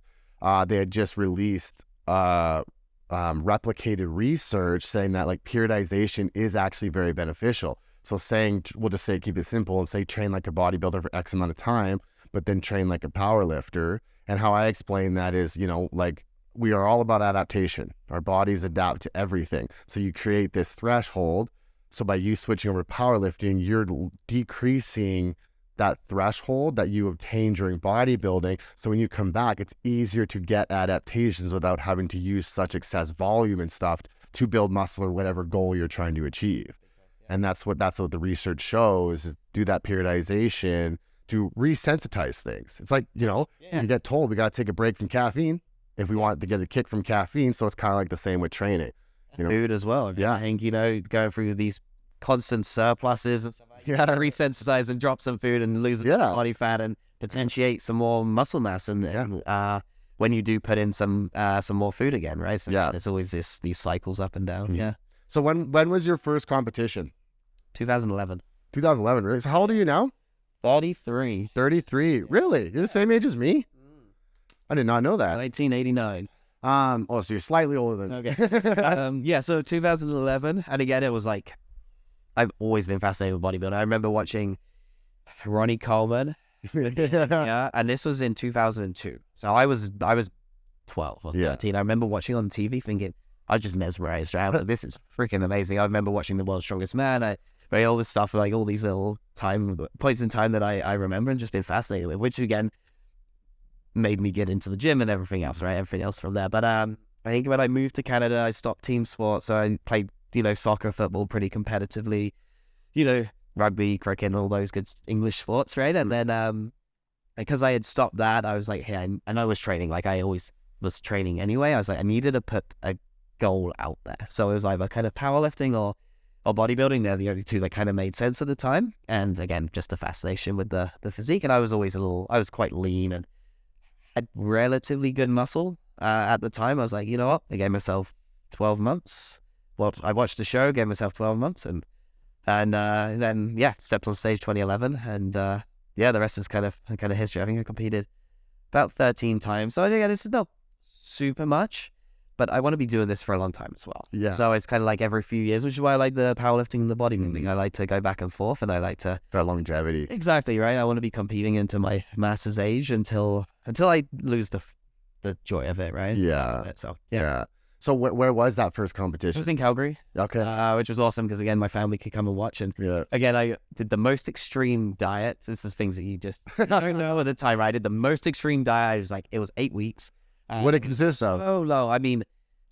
they had just released replicated research saying that like periodization is actually very beneficial. So saying, we'll just say, keep it simple and say train like a bodybuilder for X amount of time, but then train like a powerlifter. And how I explain that is, you know, like we are all about adaptation. Our bodies adapt to everything. So you create this threshold. So by you switching over to powerlifting, you're decreasing that threshold that you obtain during bodybuilding. So when you come back, it's easier to get adaptations without having to use such excess volume and stuff to build muscle or whatever goal you're trying to achieve. And that's what the research shows, is do that periodization to resensitize things. It's like, you know, you get told we got to take a break from caffeine if we want to get a kick from caffeine. So it's kind of like the same with training. You know? Food as well. I think, you know, going through these constant surpluses and stuff like that, you gotta resensitize and drop some food and lose body fat and potentiate some more muscle mass. And when you do put in some more food again, right? So there's always these cycles up and down. Yeah. So when was your first competition? 2011. 2011, really? So how old are you now? 33. 33. Really? You're the same age as me? I did not know that. 1989. So you're slightly older than... Okay. So 2011, and again, it was like, I've always been fascinated with bodybuilding. I remember watching Ronnie Coleman. And this was in 2002. So I was 12 or 13. I remember watching on TV thinking, I was just mesmerized, right? Like, this is freaking amazing. I remember watching The World's Strongest Man. All this stuff, like all these little points in time that I remember and just been fascinated with, which again made me get into the gym and everything else, right? Everything else from there. But I think when I moved to Canada, I stopped team sports. So I played, you know, soccer, football pretty competitively, you know, rugby, cricket, and all those good English sports, right? And then because I had stopped that, I was like, hey, and I was training, like I always was training anyway. I was like, I needed to put a goal out there. So it was either kind of powerlifting or bodybuilding. They're the only two that kind of made sense at the time. And again, just a fascination with the physique. And I was always I was quite lean and had relatively good muscle at the time. I was like, you know what? I gave myself 12 months. Well, I watched the show, gave myself 12 months and then stepped on stage 2011. And the rest is kind of history. I think I competed about 13 times. So again, it's not super much, but I want to be doing this for a long time as well. Yeah. So it's kind of like every few years, which is why I like the powerlifting and the bodybuilding. I like to go back and forth, and I like to... For longevity. Exactly, right? I want to be competing into my master's age until I lose the joy of it, right? Yeah. So, So where was that first competition? It was in Calgary. Okay. Which was awesome because, again, my family could come and watch. And again, I did the most extreme diet. This is things that you just don't know at the time, right? I did the most extreme diet. It was 8 weeks. What did it consist of? Oh, low. I mean,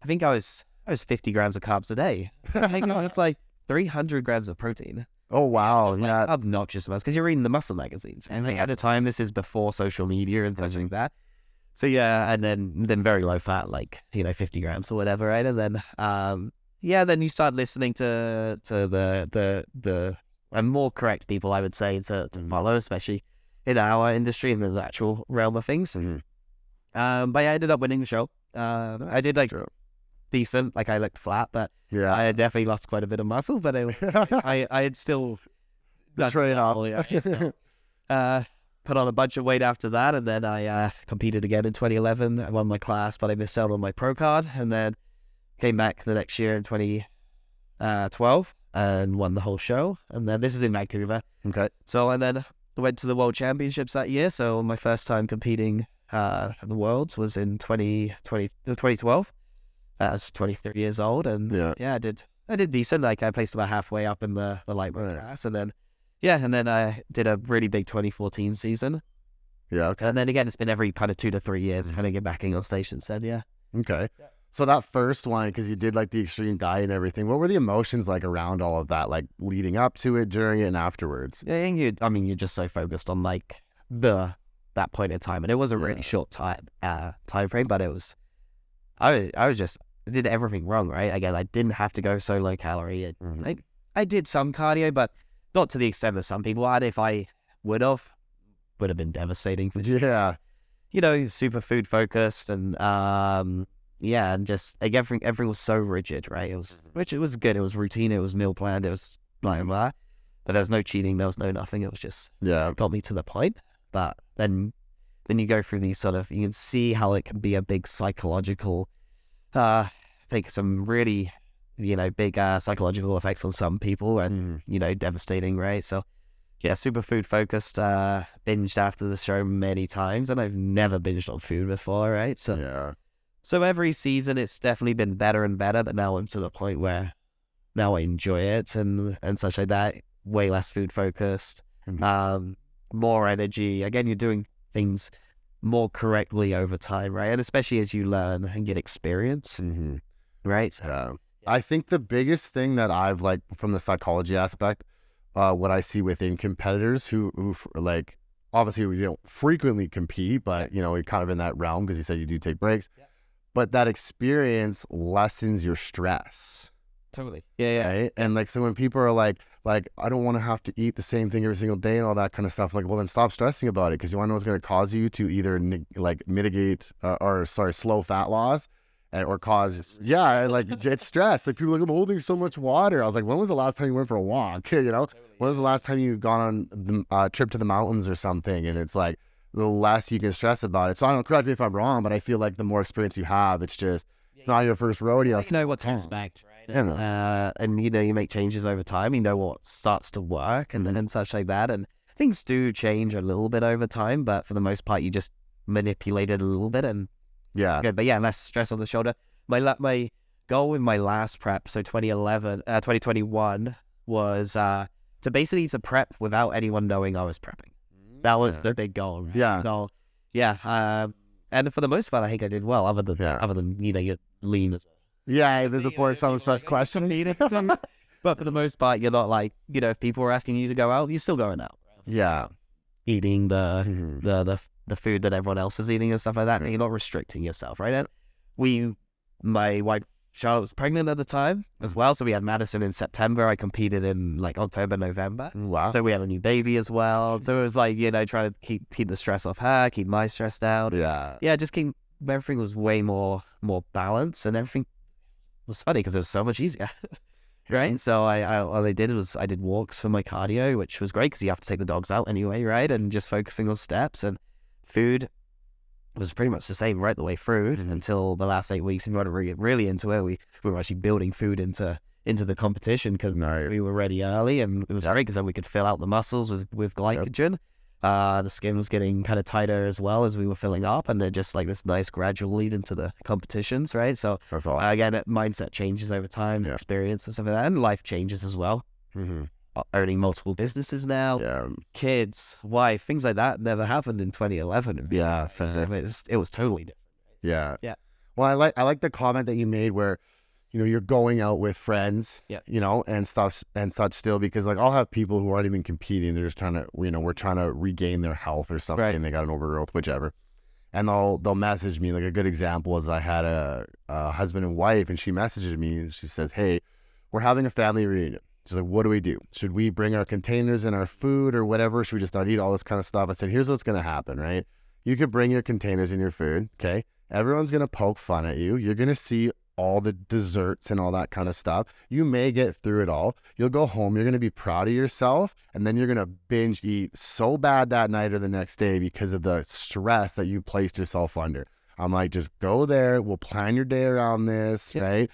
I think I was 50 grams of carbs a day. I think it's like 300 grams of protein. Oh, wow. Like obnoxious amounts because you're reading the muscle magazines. And at the time, this is before social media and things like that. So and then very low fat, like, 50 grams or whatever, right? And then then you start listening to the more correct people, I would say, to follow, especially in our industry and the actual realm of things. Mm-hmm. But I ended up winning the show. I did decent, like I looked flat, but I had definitely lost quite a bit of muscle, but it was, I had still trained off. Put on a bunch of weight after that, and then I competed again in 2011. I won my class, but I missed out on my pro card, and then came back the next year in 2012 and won the whole show. And then this is in Vancouver. Okay. So and then I went to the World Championships that year. So my first time competing at the Worlds was in 2012. I was 23 years old, and I did decent. Like I placed about halfway up in the lightweight class, and then I did a really big 2014 season. Yeah. Okay. And then again, it's been every kind of 2 to 3 years kind of get back on stage since then. Yeah. Okay. Yeah. So that first one, because you did like the extreme diet and everything, what were the emotions like around all of that, like leading up to it, during it, and afterwards? Yeah, you're just so focused on like that point in time, and it was a really short time frame, but it was, I did everything wrong, right? Again, I didn't have to go so low calorie. I did some cardio, but not to the extent that some people had. If I would have been devastating for super food focused and and just like everything was so rigid, right? It was good. It was routine. It was meal planned. It was blah blah blah. But there was no cheating. There was no nothing. It was just got me to the point. But then you go through these sort of, you can see how it can be a big psychological, take some really big psychological effects on some people, and devastating, right? So yeah, super food focused. Binged after the show many times, and I've never binged on food before, right? So every season it's definitely been better and better, but now I'm to the point where now I enjoy it and such like that. Way less food focused, more energy. Again, you're doing things more correctly over time, right? And especially as you learn and get experience, right? So, I think the biggest thing that I've like from the psychology aspect, what I see within competitors who like, obviously we don't frequently compete, but we're kind of in that realm because you said you do take breaks. But that experience lessens your stress. Totally. Yeah. Right? And like, so when people are like, I don't want to have to eat the same thing every single day and all that kind of stuff. Like, well, then stop stressing about it, because you want to know what's going to cause you to either mitigate slow fat loss, or cause, it's stress. Like, people are like, I'm holding so much water. I was like, when was the last time you went for a walk? When was the last time you gone on a trip to the mountains or something? And it's like, the less you can stress about it. So I don't, correct me if I'm wrong, but I feel like the more experience you have, it's just, it's not your first rodeo. You know what to expect, right? And you make changes over time. You know what starts to work and such like that. And things do change a little bit over time, but for the most part, you just manipulate it a little bit and good. But less stress on the shoulder. My goal with my last prep, so 2021, was to prep without anyone knowing I was prepping. That was the big goal. Right? Yeah. So, and for the most part, I think I did well. Other than you're lean as there's a point someone starts questioning. But for the most part, you're not like, if people are asking you to go out, you're still going out. Right? Yeah. Eating the food that everyone else is eating and stuff like that. And you're not restricting yourself, right? And my wife Charlotte was pregnant at the time as well, so we had Madison in September. I competed in like October, November. Wow. So we had a new baby as well. So it was like, trying to keep the stress off her, keep my stress down. Yeah. Just keep everything was way more balanced, and everything was funny because it was so much easier. Right. So all I did was I did walks for my cardio, which was great because you have to take the dogs out anyway, right? And just focusing on steps, and food was pretty much the same right the way through until the last 8 weeks. We got really into it. We were actually building food into the competition because we were ready early, and it was great because then we could fill out the muscles with glycogen. The skin was getting kind of tighter as well as we were filling up, and then just like this nice gradual lead into the competitions, right? So again, mindset changes over time, experience and stuff like that, and life changes as well. Owning multiple businesses now, kids, wife, things like that never happened in 2011. Yeah, it was totally different. Yeah. Well, I like the comment that you made where, you're going out with friends, and stuff and such still, because like I'll have people who aren't even competing. They're just trying to, we're trying to regain their health or something. Right. And they got an overgrowth, whichever. And they'll message me. Like a good example is I had a husband and wife, and she messages me and she says, "Hey, we're having a family reunion." She's like, "What do we do? Should we bring our containers and our food or whatever? Should we just not eat all this kind of stuff?" I said, "Here's what's going to happen, right? You could bring your containers and your food, okay? Everyone's going to poke fun at you. You're going to see all the desserts and all that kind of stuff. You may get through it all. You'll go home. You're going to be proud of yourself. And then you're going to binge eat so bad that night or the next day because of the stress that you placed yourself under." I'm like, just go there. We'll plan your day around this, right?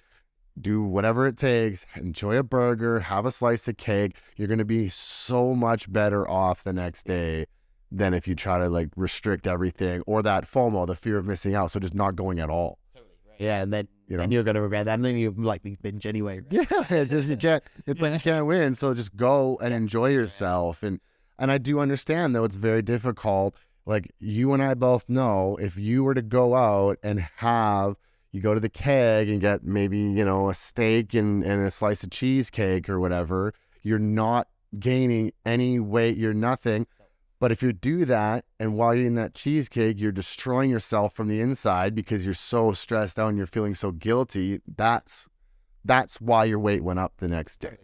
Do whatever it takes, enjoy a burger, have a slice of cake. You're going to be so much better off the next day than if you try to like restrict everything, or that FOMO, the fear of missing out. So just not going at all. Totally, right. Yeah. And then you're going to regret that. And then you likely binge anyway. Right? Yeah. It's like you can't win. So just go and enjoy yourself. And I do understand though, it's very difficult. like you and I both know, if you were to go out and you go to the keg and get maybe, you know, a steak and a slice of cheesecake or whatever, you're not gaining any weight, you're nothing. But if you do that, and while you're eating that cheesecake, you're destroying yourself from the inside because you're so stressed out and you're feeling so guilty, that's why your weight went up the next day.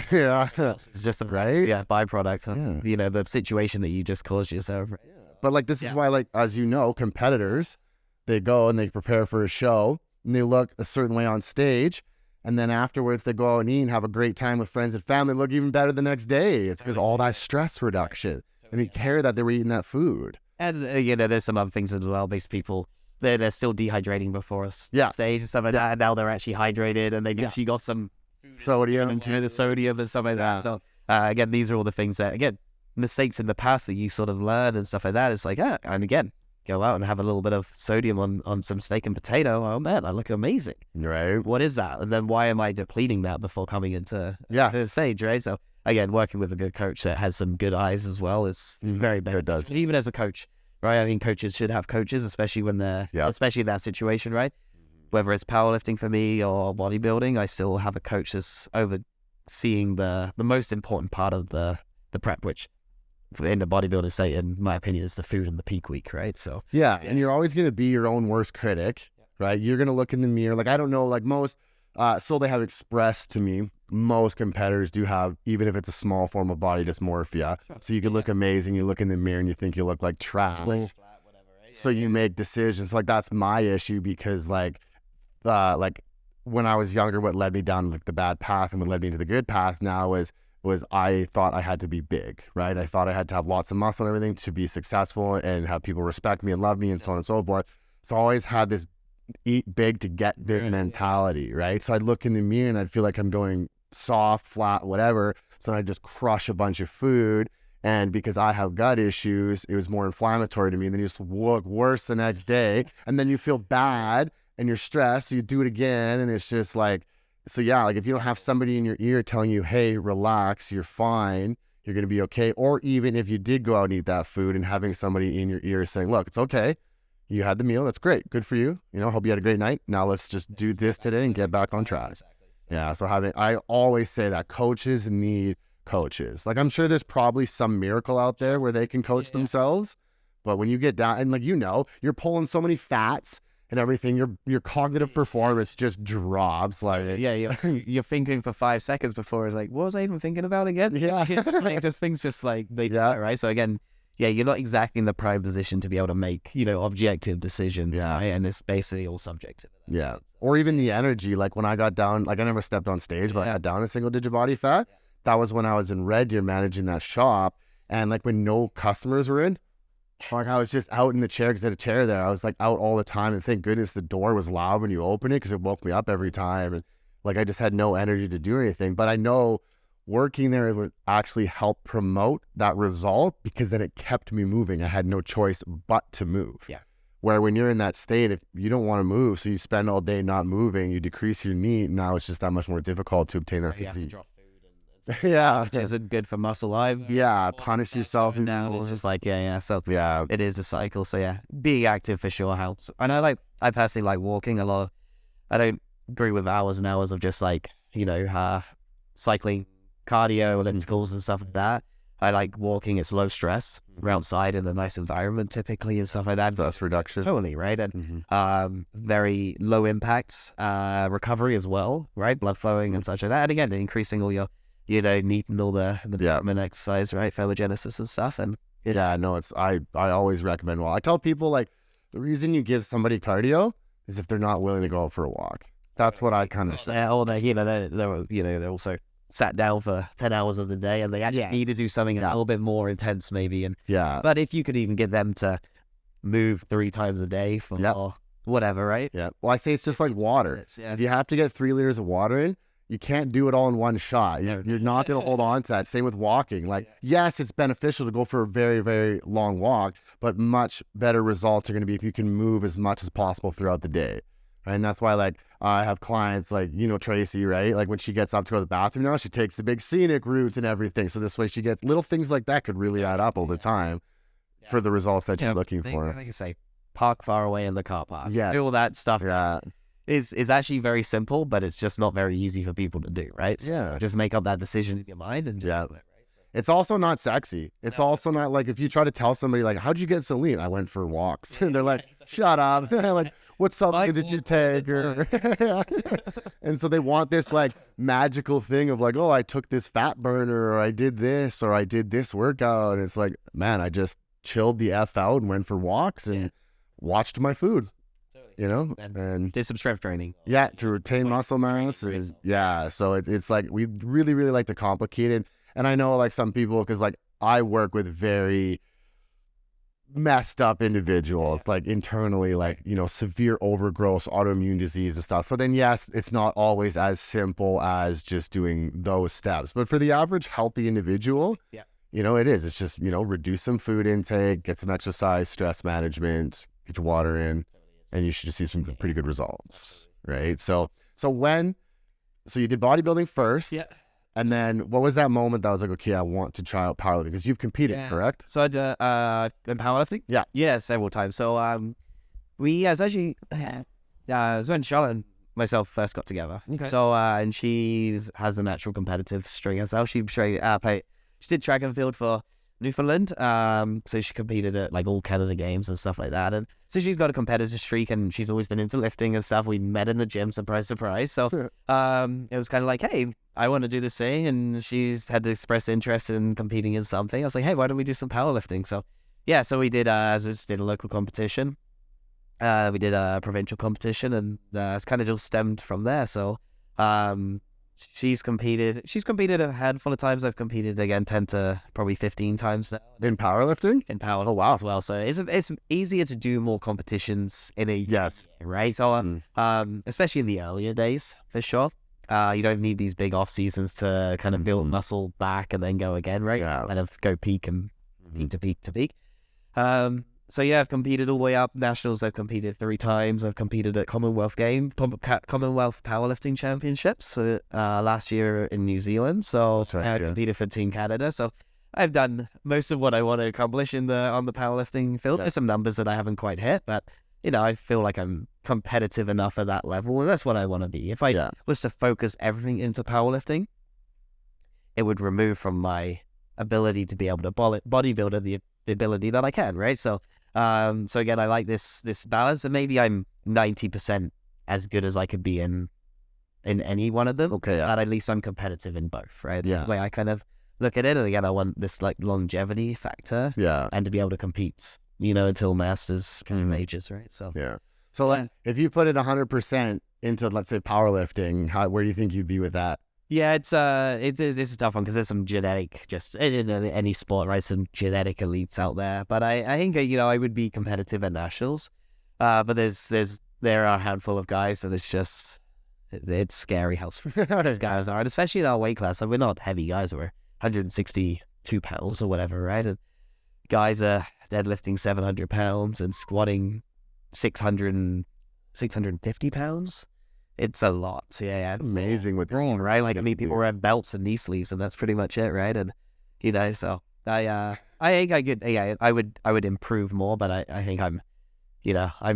Yeah. It's just a byproduct of, you know, the situation that you just caused yourself. Right? Yeah. But like, this is why, like, as you know, competitors, they go and they prepare for a show and they look a certain way on stage. And then afterwards they go out and eat and have a great time with friends and family, look even better the next day. It's because all that stress reduction. They didn't care that they were eating that food. And, you know, there's some other things as well. These people, they're still dehydrating before us stage and stuff like that. And now they're actually hydrated and they've actually got some sodium into the sodium and stuff like that. So, again, these are all the things that, again, mistakes in the past that you sort of learn and stuff like that. It's like, and again, go out and have a little bit of sodium on some steak and potato. Oh, man, I look amazing. Right. What is that? And then why am I depleting that before coming into the stage, right? So, again, working with a good coach that has some good eyes as well is very beneficial. It does. Even as a coach, right? I mean, coaches should have coaches, especially when they're, especially in that situation, right? Whether it's powerlifting for me or bodybuilding, I still have a coach that's overseeing the most important part of the prep, which in the bodybuilder state, in my opinion, is the food and the peak week, right? So and you're always going to be your own worst critic, right? You're going to look in the mirror. Like, I don't know, like most, so they have expressed to me, most competitors do have, even if it's a small form of body dysmorphia. So you can look amazing, you look in the mirror and you think you look like trash. So you make decisions. Like, that's my issue, because like when I was younger, what led me down like the bad path and what led me to the good path now was I thought I had to be big, right? I thought I had to have lots of muscle and everything to be successful and have people respect me and love me and so on and so forth. So I always had this eat big to get big mentality, right? So I'd look in the mirror and I'd feel like I'm going soft, flat, whatever. So I'd just crush a bunch of food. And because I have gut issues, it was more inflammatory to me. And then you just look worse the next day. And then you feel bad and you're stressed. So you do it again. And it's just like, so like if you don't have somebody in your ear telling you, hey, relax, you're fine, you're going to be okay. Or even if you did go out and eat that food and having somebody in your ear saying, look, it's okay. You had the meal. That's great. Good for you. You know, hope you had a great night. Now let's just do this today and get back on track. Yeah. So I always say that coaches need coaches. Like, I'm sure there's probably some miracle out there where they can coach themselves. But when you get down and, like, you know, you're pulling so many fats and everything, your cognitive performance just drops. Like, you're thinking for 5 seconds before it's like, what was I even thinking about again? Like, just things just like right. So again, you're not exactly in the prime position to be able to make, you know, objective decisions. Right? And it's basically all subjective. Yeah. Or even the energy. Like, when I got down, like, I never stepped on stage, but I got down a single digit body fat. That was when I was in Red Deer managing that shop. And like, when no customers were in, like, I was just out in the chair because I had a chair there. I was like out all the time, and thank goodness the door was loud when you open it, because it woke me up every time. And like, I just had no energy to do anything. But I know working there would actually help promote that result, because then it kept me moving. I had no choice but to move. Yeah. Where when you're in that state, if you don't want to move, so you spend all day not moving, you decrease your NEAT. Now it's just that much more difficult to obtain that physique. Which isn't good for muscle either. Punish yourself now. It's just like so it is a cycle. So being active for sure helps. And I personally like walking a lot. I don't agree with hours and hours of just like, you know, cycling, cardio, ellipticals and stuff like that. I like walking. It's low stress. We're outside in a nice environment typically and stuff like that. Stress reduction. Totally, right? And very low impact recovery as well, right? Blood flowing and such like that. And again, increasing all your, you know, needing all the development exercise, right? Thermogenesis and stuff. And I always recommend. Well, I tell people, like, the reason you give somebody cardio is if they're not willing to go out for a walk. That's what I kind of say. Yeah, or they're also sat down for 10 hours of the day and they actually need to do something a little bit more intense maybe. And but if you could even get them to move 3 times a day for whatever, right? Yeah. Well, I say it's just like water. If you have to get 3 liters of water in, you can't do it all in one shot. You're not going to hold on to that. Same with walking. Like, yes, it's beneficial to go for a very, very long walk, but much better results are going to be if you can move as much as possible throughout the day. Right? And that's why, like, I have clients like, you know, Tracy, right? Like, when she gets up to go to the bathroom now, she takes the big scenic routes and everything. So this way she gets little things like that could really add up over time. for the results that you're looking for. Like I say, park far away in the car park. Yeah. Do all that stuff. Yeah. Is actually very simple, but it's just not very easy for people to do, right? So Yeah. just make up that decision in your mind and just do it, right? It's also not sexy. It's also not like if you try to tell somebody like, how'd you get so lean? I went for walks. And they're like, shut up. Like, what supplement did you take? And so they want this like magical thing of like, oh, I took this fat burner, or I did this, or I did this workout. And it's like, man, I just chilled the F out and went for walks and watched my food. You know, and did some strength training. Yeah, to retain muscle mass. So it's like we really, really like to complicate it. And I know like some people, because like I work with very messed up individuals, like internally, like, you know, severe overgrowth, autoimmune disease and stuff. So then, yes, it's not always as simple as just doing those steps. But for the average healthy individual, you know, it is. It's just, you know, reduce some food intake, get some exercise, stress management, get your water in, and you should just see some pretty good results, right? So you did bodybuilding first. Yeah. And then what was that moment that was like, okay, I want to try out powerlifting? Because you've competed, correct? So I did in powerlifting? Yeah, several times. So it's actually it was when Charlotte and myself first got together. Okay. So and she has a natural competitive streak herself. She did track and field for Newfoundland. So she competed at like all Canada games and stuff like that. And so she's got a competitive streak, and she's always been into lifting and stuff. We met in the gym, surprise, surprise. So it was kind of like, hey, I want to do this thing, and she's had to express interest in competing in something. I was like, hey, why don't we do some powerlifting? So we did a local competition. We did a provincial competition, and it's kind of just stemmed from there. So she's competed a handful of times. I've competed again 10 to probably 15 times now. In powerlifting? In powerlifting. Oh, wow. As well. So it's easier to do more competitions in a year, right? So especially in the earlier days, for sure. You don't need these big off seasons to kind of build muscle back and then go again, right? Yeah. Kind of go peak and peak to peak to peak. I've competed all the way up. Nationals, I've competed 3 times. I've competed at Commonwealth Powerlifting Championships last year in New Zealand. So I competed for Team Canada. So I've done most of what I want to accomplish on the powerlifting field. There's some numbers that I haven't quite hit, but you know, I feel like I'm competitive enough at that level, and that's what I want to be. If I was to focus everything into powerlifting, it would remove from my ability to be able to bodybuilder the ability that I can, right? So again, I like this balance, and maybe I'm 90% as good as I could be in any one of them. Okay, but at least I'm competitive in both, right? That's the way I kind of look at it. And again, I want this like longevity factor, and to be able to compete, you know, until masters kind of ages, right? So like, if you put it 100% into, let's say, powerlifting, where do you think you'd be with that? Yeah, it's a tough one because there's some genetic, just in any sport, right? Some genetic elites out there. But I think, you know, I would be competitive at nationals. But there are a handful of guys that it's scary how those guys are, and especially in our weight class. Like, we're not heavy guys. We're 162 pounds or whatever, right? And guys are deadlifting 700 pounds and squatting 650 pounds. It's a lot. Yeah. It's amazing with wrong, right? Like, I mean, people wear belts and knee sleeves, and that's pretty much it, right? And you know, so I think I could, I would improve more, but I think I'm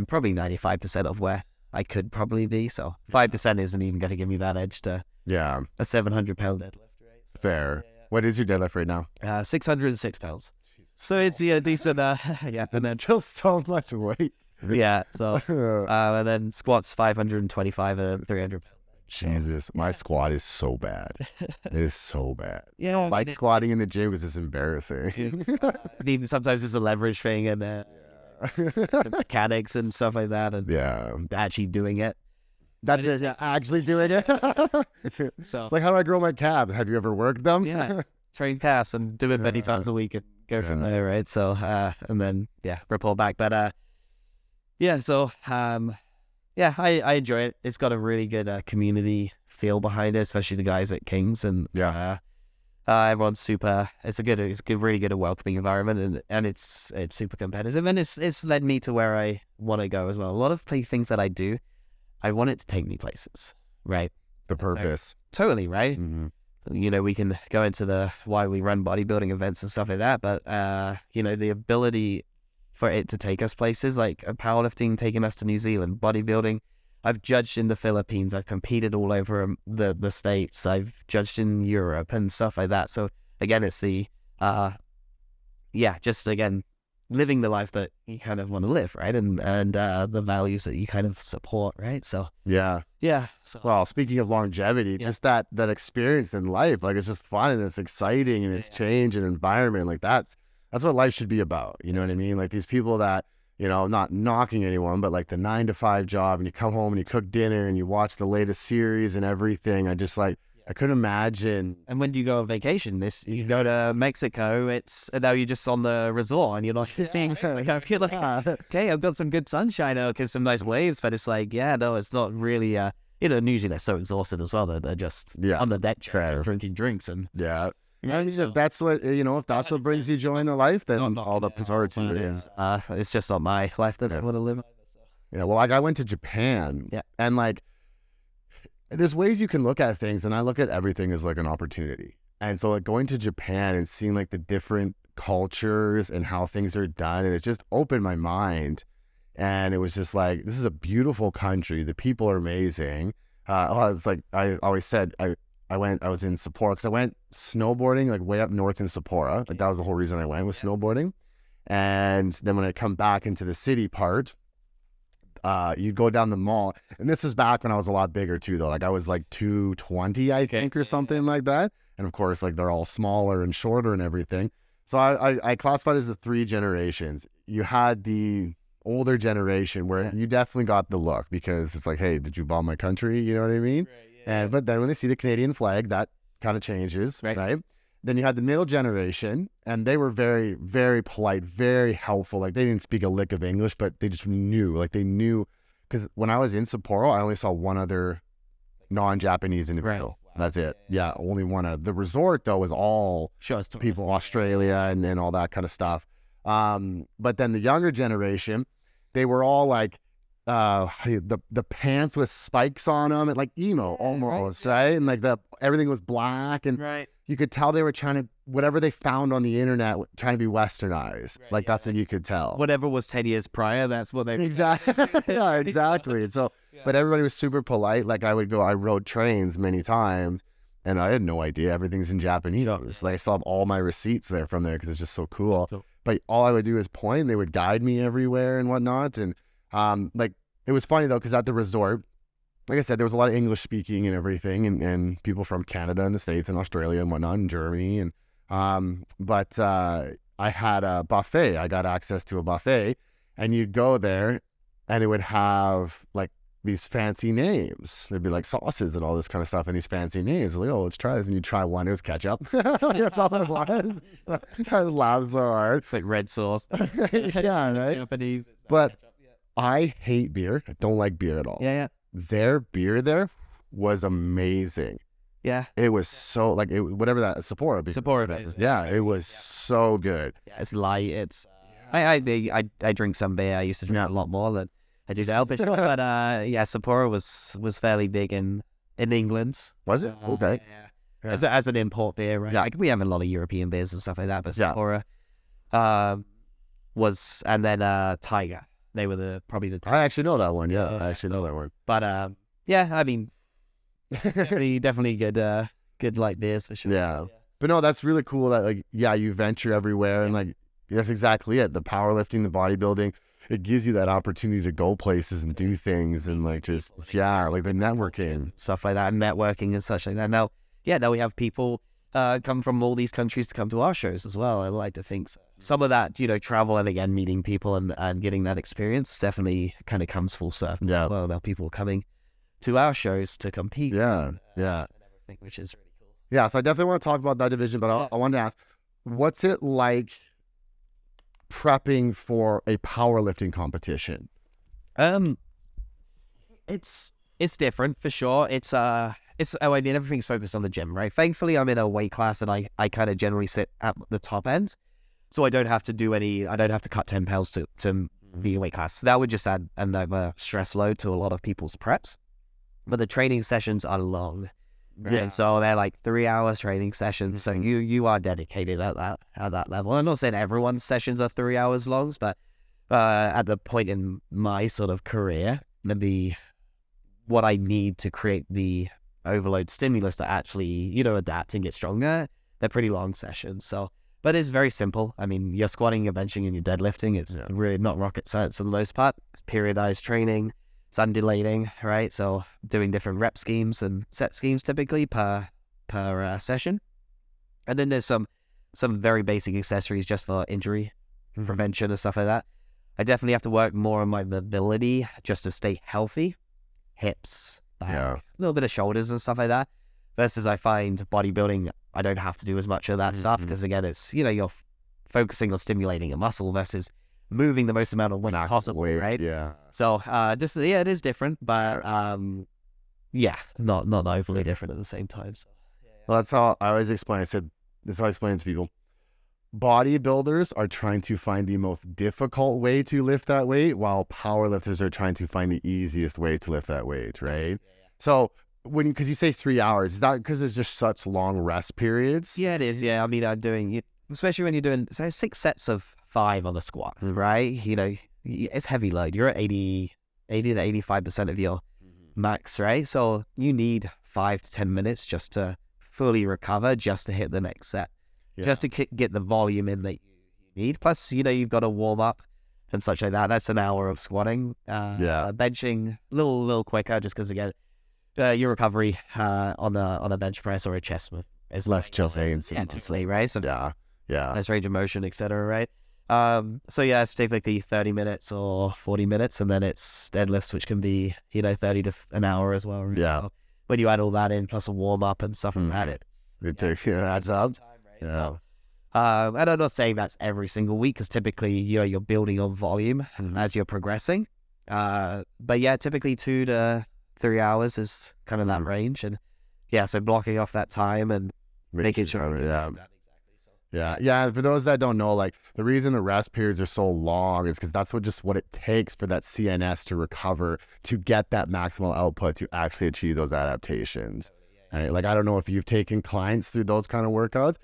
probably 95% of where I could probably be. So 5% isn't even going to give me that edge to a 700 pound deadlift, right? So, fair. What is your deadlift right now? 606 pounds. So it's decent. And then still so much weight. Yeah. So and then squats 525 and 300 pounds. Jesus, my squat is so bad. It is so bad. Yeah, like squatting in the gym is just embarrassing. I mean, sometimes it's a leverage thing and some mechanics and stuff like that, and actually doing it. That's it. Actually doing it. So it's like, how do I grow my calves? Have you ever worked them? Yeah, train calves and do it many times a week and go from there, right? So and then report back, but I enjoy it. It's got a really good community feel behind it, especially the guys at Kings, and everyone's super. It's a really good welcoming environment, and it's super competitive, and it's led me to where I want to go as well. A lot of things that I do, I want it to take me places, right? The purpose, totally, right? Mm-hmm. we can go into why we run bodybuilding events and stuff like that, but the ability for it to take us places like powerlifting, taking us to New Zealand, bodybuilding. I've judged in the Philippines. I've competed all over the States. I've judged in Europe and stuff like that. So again, it's just again, living the life that you kind of want to live, right? And the values that you kind of support, right? So yeah. So, well, speaking of longevity, just that experience in life, like it's just fun and it's exciting and it's change and environment. Like that's what life should be about. You know what I mean? Like these people that, not knocking anyone, but like the 9-to-5 job, and you come home and you cook dinner and you watch the latest series and everything. I just like, I couldn't imagine. And when do you go on vacation? You go to Mexico, now you're just on the resort and you're not seeing Mexico. You're like, okay, I've got some good sunshine, okay, some nice waves, but it's like, it's not really, usually they're so exhausted as well that they're just on the deck chair drinking drinks and. Yeah. If that's what, if that's what brings you joy in the life, then all the power to it. It's just not my life that I want to live. Yeah. Well, like I went to Japan and like, there's ways you can look at things, and I look at everything as like an opportunity. And so like going to Japan and seeing like the different cultures and how things are done, and it just opened my mind. And it was just like, this is a beautiful country. The people are amazing. It's like I always said, I was in Sapporo because I went snowboarding like way up north in Sapporo. Like that was the whole reason I went, was snowboarding. And then when I come back into the city part, you'd go down the mall, and this is back when I was a lot bigger too, though. Like I was like 220, I think, or something like that. And of course, like they're all smaller and shorter and everything. So I classified as the 3 generations. You had the older generation where you definitely got the look because it's like, hey, did you bomb my country? You know what I mean? Right, but then when they see the Canadian flag, that kind of changes, right? Then you had the middle generation, and they were very, very polite, very helpful. Like they didn't speak a lick of English, but they just knew. Like they knew, because when I was in Sapporo, I only saw one other non-Japanese individual. Wow. That's it. Yeah, only one. The resort though was all people, Australia and all that kind of stuff. But then the younger generation, they were all like, the pants with spikes on them and like emo almost, right? And like everything was black, and you could tell they were trying to, whatever they found on the internet, trying to be westernized. That's what you could tell. Whatever was 10 years prior, that's what they exactly. Yeah, exactly. And so, but everybody was super polite. Like I rode trains many times, and I had no idea everything's in Japanese. Like I still have all my receipts there from there because it's just so cool. But all I would do is point. They would guide me everywhere and whatnot. And like it was funny though, because at the resort, like I said, there was a lot of English speaking and everything, and people from Canada and the States and Australia and whatnot, and Germany. And but I had a buffet. I got access to a buffet, and you'd go there, and it would have like these fancy names. There'd be like sauces and all this kind of stuff, and these fancy names. Like, oh, let's try this. And you try one. It was ketchup. That's all it was. I laughed so hard. It's like red sauce. Yeah, right. Japanese. But I hate beer. I don't like beer at all. Yeah. Their beer there was amazing. Yeah. It was so like whatever that Sapporo. Yeah, it was so good. Yeah, it's light. It's I drink some beer. I used to drink a lot more than I do Elfish. But Sapporo was fairly big in England. Was it? Okay. Yeah. As an import beer, right? Yeah. Like we have a lot of European beers and stuff like that, but Sapporo was, and then Tiger. They were probably the. I actually know that one. Yeah, I actually know that one. But I mean, definitely good light beers for sure. Yeah. But no, that's really cool that like you venture everywhere, and like that's exactly it. The powerlifting, the bodybuilding, it gives you that opportunity to go places and do things, and like just like the networking stuff like that, and networking and such like that. Now we have people come from all these countries to come to our shows as well. I like to think so. Some of that, travel and again meeting people and getting that experience definitely kind of comes full circle. Yeah. As well, now people coming to our shows to compete. And everything, which is really cool. Yeah, so I definitely want to talk about that division, but I wanted to ask, what's it like prepping for a powerlifting competition? It's different for sure. I mean, everything's focused on the gym, right? Thankfully, I'm in a weight class and I kind of generally sit at the top end. So I don't have to cut 10 pounds to be a weight class. So that would just add another stress load to a lot of people's preps. But the training sessions are long. Right? Yeah. So they're like 3 hours training sessions. So you are dedicated at that level. I'm not saying everyone's sessions are 3 hours long, but at the point in my sort of career, what I need to create the overload stimulus to actually, adapt and get stronger, they're pretty long sessions. So, but it's very simple. I mean, you're squatting, you're benching, and you're deadlifting. It's really not rocket science for the most part. It's periodized training. It's undulating, right? So doing different rep schemes and set schemes typically per session. And then there's some very basic accessories just for injury prevention and stuff like that. I definitely have to work more on my mobility just to stay healthy. Hips, back, a little bit of shoulders and stuff like that. Versus I find bodybuilding, I don't have to do as much of that stuff because again, it's, you're focusing on stimulating a muscle versus moving the most amount of weight possible, right? Yeah. So it is different, but not overly different at the same time. So well, that's how I always explain. That's how I explain it to people. Bodybuilders are trying to find the most difficult way to lift that weight, while powerlifters are trying to find the easiest way to lift that weight, right? So because you say 3 hours, is that because there's just such long rest periods? Yeah, it is. Yeah, I mean, I'm doing, especially when you're doing, say, 6 sets of 5 on the squat, right? It's heavy load. You're at 80 to 85% of your max, right? So you need 5 to 10 minutes just to fully recover, just to hit the next set. Just to get the volume in that you need. Plus, you've got to warm up and such like that. That's an hour of squatting. Benching a little quicker, just because again, your recovery on a bench press or a chest is less chilling, right? So less range of motion, etc. Right? So it's typically 30 minutes or 40 minutes, and then it's deadlifts, which can be 30 to an hour as well. Right? Yeah. So when you add all that in, plus a warm up and stuff like that, it adds up. Yeah. So, and I'm not saying that's every single week, because typically, you're building on volume as you're progressing. But typically 2 to 3 hours is kind of that range. And so blocking off that time and making sure. Yeah. For those that don't know, like the reason the rest periods are so long is because that's what it takes for that CNS to recover, to get that maximal output, to actually achieve those adaptations. Right? Like, I don't know if you've taken clients through those kind of workouts.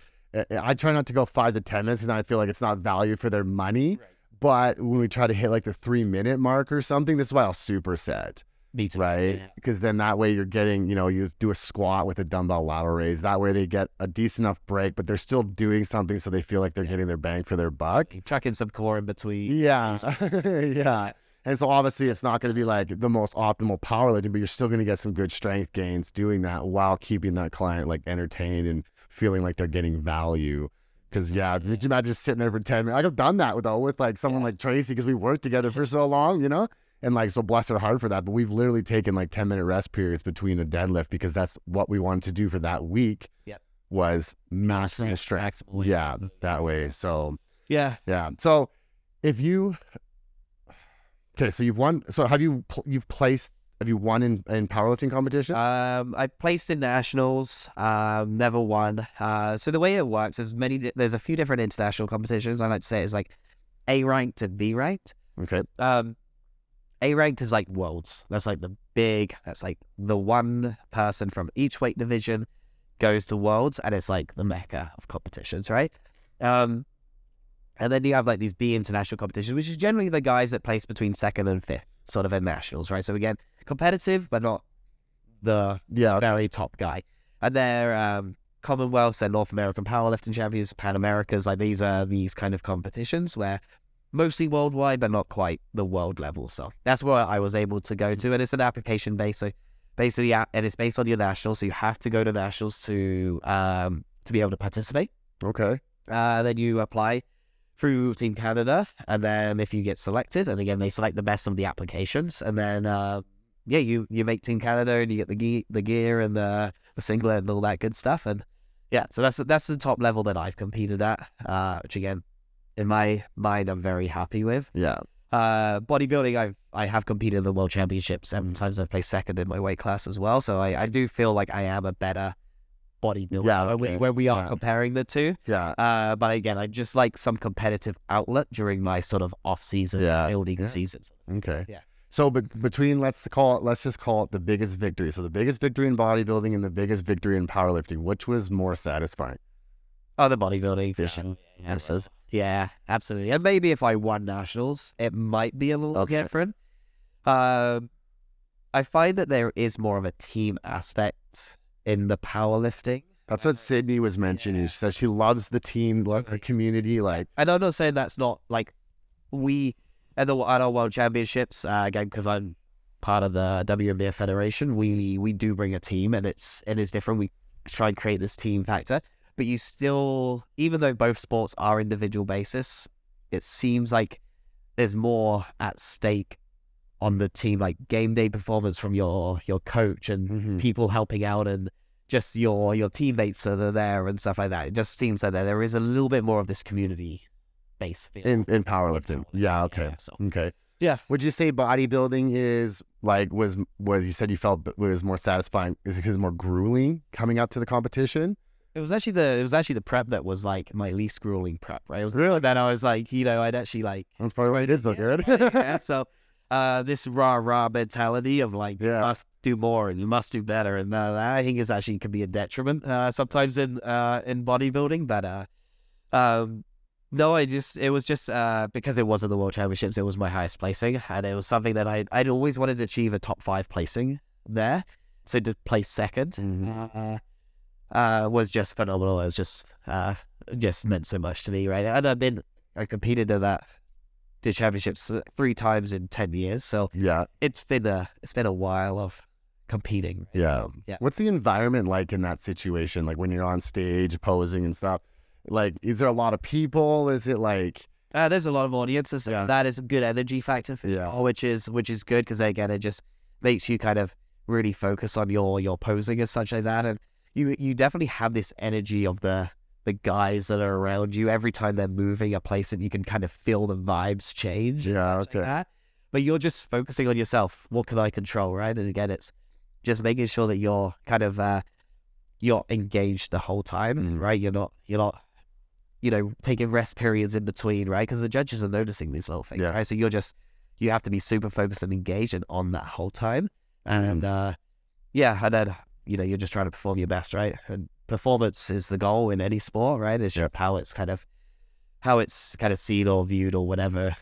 I try not to go 5 to 10 minutes because I feel like it's not value for their money. Right. But when we try to hit like the 3-minute mark or something, this is why I'll superset. Me too. Right? Because then that way you're getting, you do a squat with a dumbbell lateral raise. That way they get a decent enough break, but they're still doing something so they feel like they're getting their bang for their buck. Chuck in some core in between. Yeah. Yeah. And so obviously it's not going to be like the most optimal powerlifting, but you're still going to get some good strength gains doing that while keeping that client like entertained and feeling like they're getting value. Because could you imagine just sitting there for 10 minutes? I've done that with like someone like Tracy, because we worked together for so long, and like, so bless her heart for that. But we've literally taken like 10-minute rest periods between a deadlift because that's what we wanted to do for that week. Was maximum strength. That way. So yeah. So if you so you've won. So have you won in powerlifting competitions? I placed in nationals, never won. So the way it works is there's a few different international competitions. I like to say it's like A ranked to B ranked. Okay. A ranked is like worlds. That's like that's like the one person from each weight division goes to worlds, and it's like the mecca of competitions, right? And then you have like these B international competitions, which is generally the guys that place between 2nd and 5th, sort of in nationals, right? So again, competitive, but not the very top guy. And they're Commonwealths, they're North American powerlifting champions, Pan Americas. Like, these are these kind of competitions where mostly worldwide, but not quite the world level. So that's where I was able to go to, and it's an application based. So basically, and it's based on your nationals. So you have to go to nationals to be able to participate. Okay. Then you apply through Team Canada, and then if you get selected, and again they select the best of the applications, and then you make Team Canada, and you get the gear and the singlet and all that good stuff, and so that's the top level that I've competed at, which again, in my mind, I'm very happy with. Bodybuilding, I have competed in the World Championship 7 times. I've placed 2nd in my weight class as well, so I do feel like I am a better bodybuilder when we are comparing the two. But again, I just like some competitive outlet during my sort of off-season building seasons. Okay. So between let's just call it the biggest victory. So the biggest victory in bodybuilding and the biggest victory in powerlifting, which was more satisfying? Oh, the bodybuilding for sure. Yeah, absolutely. And maybe if I won nationals, it might be a little different. I find that there is more of a team aspect in the powerlifting. That's what Sydney was mentioning. She says she loves the team, loves the community. Like, and I'm not saying that's not like we at our World Championships again, because I'm part of the WNBF Federation. We do bring a team, and it is different. We try and create this team factor, but you still, even though both sports are individual basis, it seems like there's more at stake on the team, like game day performance from your coach and people helping out and just your teammates that are there and stuff like that. It just seems like there is a little bit more of this community base feel in powerlifting. Yeah, okay. Yeah, so. Okay. Yeah. Would you say bodybuilding is like was you said you felt was more satisfying? Is it because more grueling coming up to the competition? It was actually the prep that was like my least grueling prep, right? It was really that I was like, I'd actually like that's probably why it did so good. Yeah, so this rah mentality of like you must do more and you must do better, and I think it actually can be a detriment sometimes in bodybuilding. But no, it was just because it wasn't the World Championships, it was my highest placing, and it was something that I'd always wanted to achieve a top 5 placing there. So to place second was just phenomenal. It was just meant so much to me, right? And I competed in the championships 3 times in 10 years, so yeah, it's been a while of competing. Yeah. What's the environment like in that situation? Like when you're on stage posing and stuff, like is there a lot of people? Is it like there's a lot of audiences. That is a good energy factor for which is good, because again it just makes you kind of really focus on your posing and such like that, and you definitely have this energy of the guys that are around you every time they're moving a place, and you can kind of feel the vibes change. Yeah, okay. Like that. But you're just focusing on yourself. What can I control, right? And again, it's just making sure that you're kind of you're engaged the whole time, right? You're not taking rest periods in between, right? Because the judges are noticing these little things, right? So you have to be super focused and engaged and on that whole time, and and then you're just trying to perform your best, right? And performance is the goal in any sport, right? It's just how it's kind of seen or viewed or whatever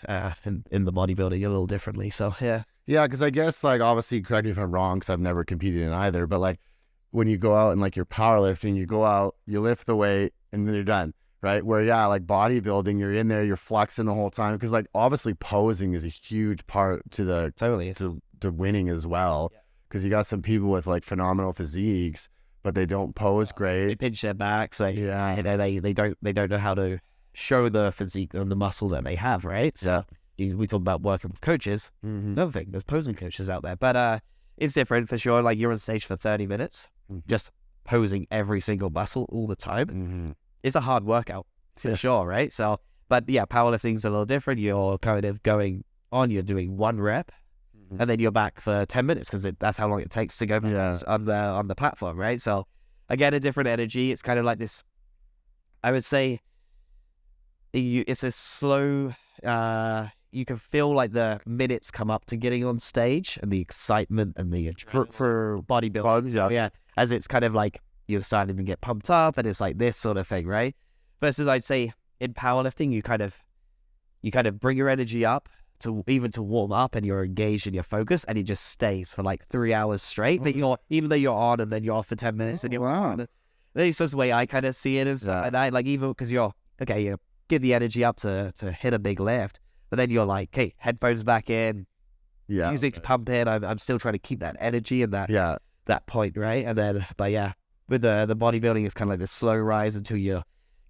in the bodybuilding a little differently. So yeah, because I guess like obviously, correct me if I'm wrong, because I've never competed in either, but like when you go out and like you're powerlifting, you go out, you lift the weight, and then you're done, right? Where like bodybuilding, you're in there, you're flexing the whole time, because like obviously posing is a huge part to the to winning as well, because you got some people with like phenomenal physiques, but they don't pose great. They pinch their backs, they don't know how to show the physique and the muscle that they have, right? So we talk about working with coaches. Another thing, there's posing coaches out there, but it's different for sure. Like you're on stage for 30 minutes, just posing every single muscle all the time. It's a hard workout for sure, right? So, but yeah, powerlifting's a little different. You're kind of going on, you're doing 1 rep, and then you're back for 10 minutes because that's how long it takes to go on the platform, right? So again, a different energy. It's kind of like this, I would say, it's a slow, you can feel like the minutes come up to getting on stage and the excitement and the for bodybuilding. As it's kind of like you're starting to get pumped up, and it's like this sort of thing, right? Versus I'd say in powerlifting, you kind of bring your energy up to warm up, and you're engaged and you're focused, and it just stays for like 3 hours straight. But even though you're on and then you're off for 10 minutes and you're on. That's just the way I kind of see it, and stuff like that. Like even because you get the energy up to hit a big lift, but then you're like, okay, headphones back in, music's pumping. I'm still trying to keep that energy and that point, right? And then, but with the bodybuilding, it's kind of like this slow rise until you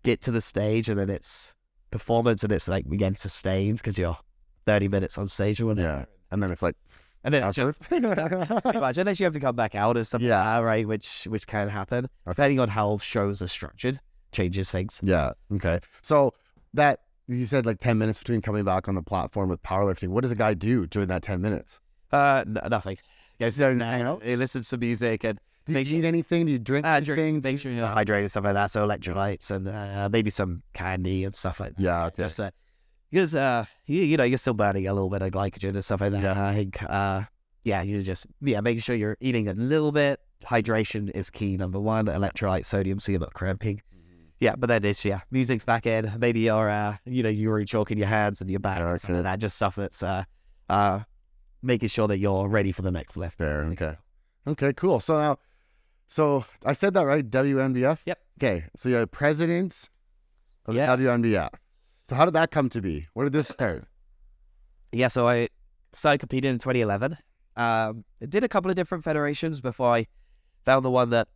get to the stage, and then it's performance, and it's like again sustained because you're 30 minutes on stage or whatever. And then it's like, and then it's just pretty much, unless you have to come back out or something, right? Which can happen depending on how shows are structured, changes things. Yeah. Okay. So that you said like 10 minutes between coming back on the platform with powerlifting. What does a guy do during that 10 minutes? Nothing. Goes to hang out. He listens to music and. Do you eat anything? Do you drink anything? Make sure you're hydrated, stuff like that. So electrolytes and maybe some candy and stuff like that. Yeah, okay. Just because you're still burning a little bit of glycogen and stuff like that. I think you just making sure you're eating a little bit. Hydration is key, number one. Electrolyte, sodium, so you're not cramping. Yeah, but then it's music's back in. Maybe you're urine chalk in your hands and your back, and something like that. Just stuff that's making sure that you're ready for the next lift. There, okay. Okay, cool. So I said that right, WNBF? Yep. Okay, so you're president of the WNBF. So how did that come to be? Where did this start? Yeah, so I started competing in 2011. I did a couple of different federations before I found the one that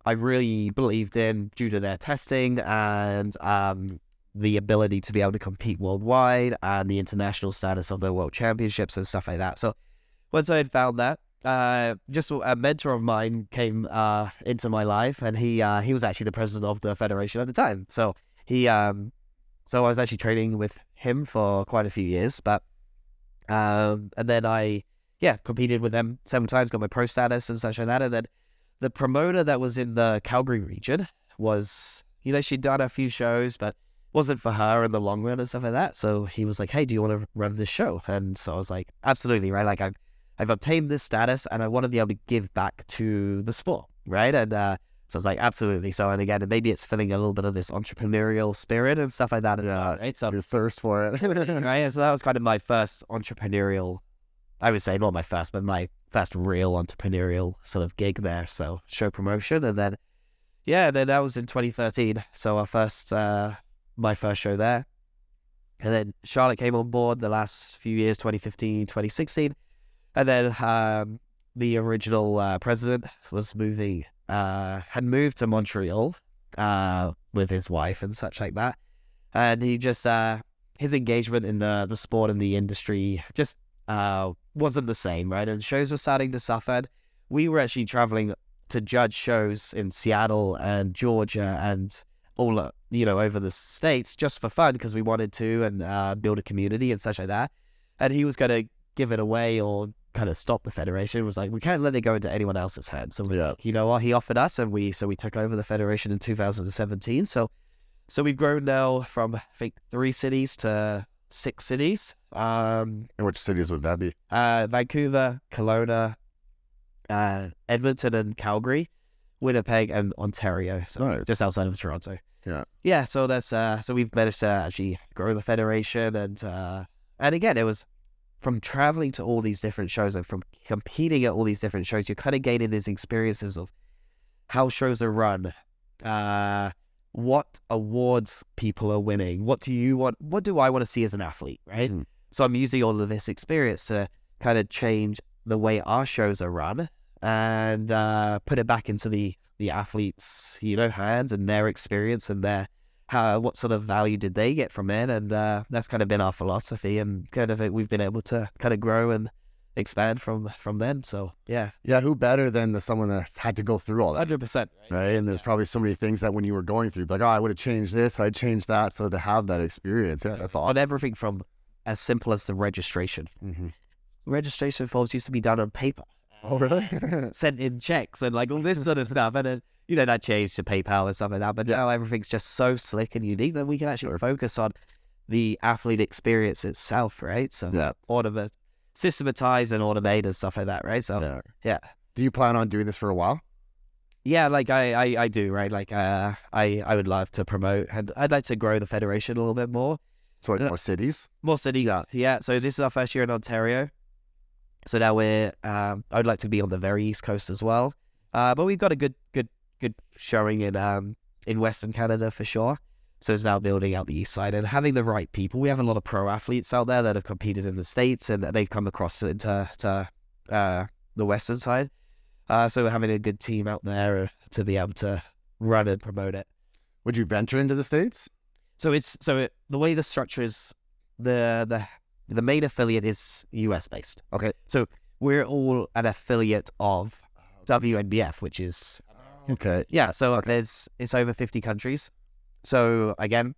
I really believed in due to their testing and the ability to be able to compete worldwide and the international status of the world championships and stuff like that. So once I had found that, just a mentor of mine came into my life, and he was actually the president of the federation at the time. So so I was actually training with him for quite a few years, but and then I competed with them 7 times, got my pro status and such like that. And then the promoter that was in the Calgary region was, she'd done a few shows, but wasn't for her in the long run and stuff like that. So he was like, hey, do you want to run this show? And so I was like, absolutely, right? Like I've obtained this status and I want to be able to give back to the sport, right? And so I was like, absolutely. So, and again, maybe it's filling a little bit of this entrepreneurial spirit and stuff like that as well, right? So your thirst for it. right? So that was kind of my first entrepreneurial, I would say not my first, but my first real entrepreneurial sort of gig there. So show promotion. And then, then that was in 2013. So my first show there. And then Charlotte came on board the last few years, 2015, 2016. And then the original president was had moved to Montreal with his wife and such like that. And he just, his engagement in the sport and the industry just wasn't the same, right? And shows were starting to suffer. And we were actually traveling to judge shows in Seattle and Georgia and all, over the States just for fun because we wanted to and build a community and such like that. And he was going to give it away or kind of stop the federation. It was like, we can't let it go into anyone else's hands. So you know what, he offered us, and we took over the federation in 2017. So we've grown now from, I think, 3 cities to 6 cities. And which cities would that be? Vancouver, Kelowna, Edmonton and Calgary, Winnipeg and Ontario. So just outside of Toronto. Yeah. So that's so we've managed to actually grow the federation, and again, it was from traveling to all these different shows and from competing at all these different shows, you're kind of gaining these experiences of how shows are run, what awards people are winning, what do I want to see as an athlete, right? So I'm using all of this experience to kind of change the way our shows are run and put it back into the athletes' hands and their experience and their what sort of value did they get from it, and that's kind of been our philosophy, and kind of we've been able to kind of grow and expand from then. So who better than someone that had to go through all that? 100%, right? And there's probably so many things that when you were going through, like, I would have changed this, I'd change that. So to have that experience, that's awesome. On everything from as simple as the registration. Registration forms used to be done on paper. Oh, really? Sent in checks and like all this sort of stuff, and then that changed to PayPal and stuff like that. But now everything's just so slick and unique that we can actually focus on the athlete experience itself, right? So systematize and automate and stuff like that, right? So Do you plan on doing this for a while? Yeah, like I do, right? Like I would love to promote, and I'd like to grow the federation a little bit more. So like more cities? More cities, yeah. So this is our first year in Ontario. So now I would like to be on the very East Coast as well. But we've got a good showing in Western Canada for sure. So it's now building out the East Side and having the right people. We have a lot of pro athletes out there that have competed in the States, and they've come across into the Western side. So we're having a good team out there to be able to run and promote it. Would you venture into the States? So the way the structure is, the main affiliate is US based. Okay. So we're all an affiliate of WNBF, which is yeah. So it's over 50 countries. So again,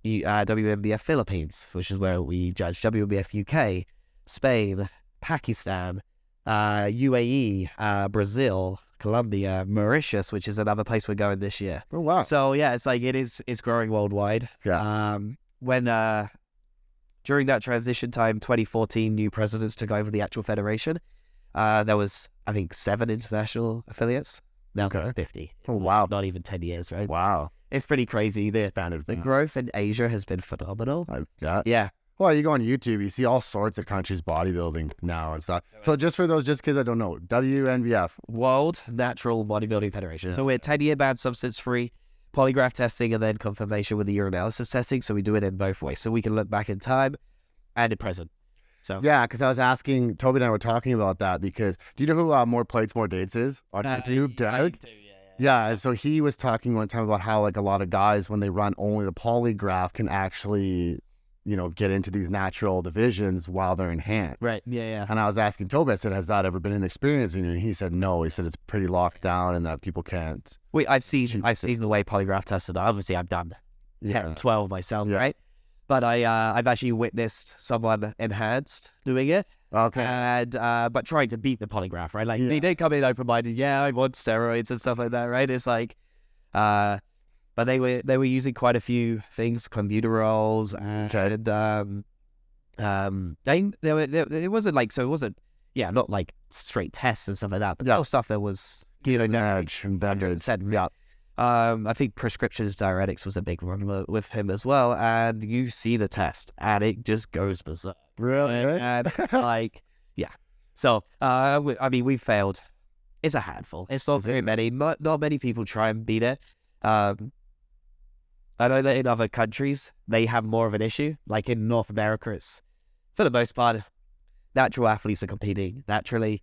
WNBF Philippines, which is where we judge, WNBF UK, Spain, Pakistan, UAE, Brazil, Colombia, Mauritius, which is another place we're going this year. Oh wow! So yeah, it's growing worldwide. Yeah. When during that transition time, 2014, new presidents took over the actual federation. There was, I think, 7 international affiliates. Now there's 50. Oh, wow. Not even 10 years, right? Wow. It's pretty crazy. The growth in Asia has been phenomenal. Yeah. Well, you go on YouTube, you see all sorts of countries bodybuilding now and stuff. So just for those kids that don't know, WNBF. World Natural Bodybuilding Federation. So we're 10-year ban, substance-free, polygraph testing, and then confirmation with the urinalysis testing. So we do it in both ways. So we can look back in time and in present. So yeah, because I was asking, Toby and I were talking about that because do you know who More Plates, More Dates is on YouTube? Doug? Yeah, and so he was talking one time about how like a lot of guys, when they run only the polygraph, can actually, you know, get into these natural divisions while they're enhanced. Right. Yeah. And I was asking Toby, I said, has that ever been an experience? And he said no. He said it's pretty locked down and that people can't. I've seen the way polygraph tests are done. Obviously, I've done 10, 12 myself, right? But I've actually witnessed someone enhanced doing it. Okay. And but trying to beat the polygraph, right? Like they come in open-minded. Yeah, I want steroids and stuff like that, right? It's like, but they were using quite a few things, clenbuterols, and it wasn't like, so it wasn't, not like straight tests and stuff like that, but still stuff that was, you know, edge and said, I think prescriptions diuretics was a big one with him as well, and you see the test and it just goes berserk. Really? And it's like, so I mean, we failed. It's a handful. It's not very many. Not many people try and beat it. I know that in other countries they have more of an issue. Like in North America, it's for the most part natural athletes are competing naturally.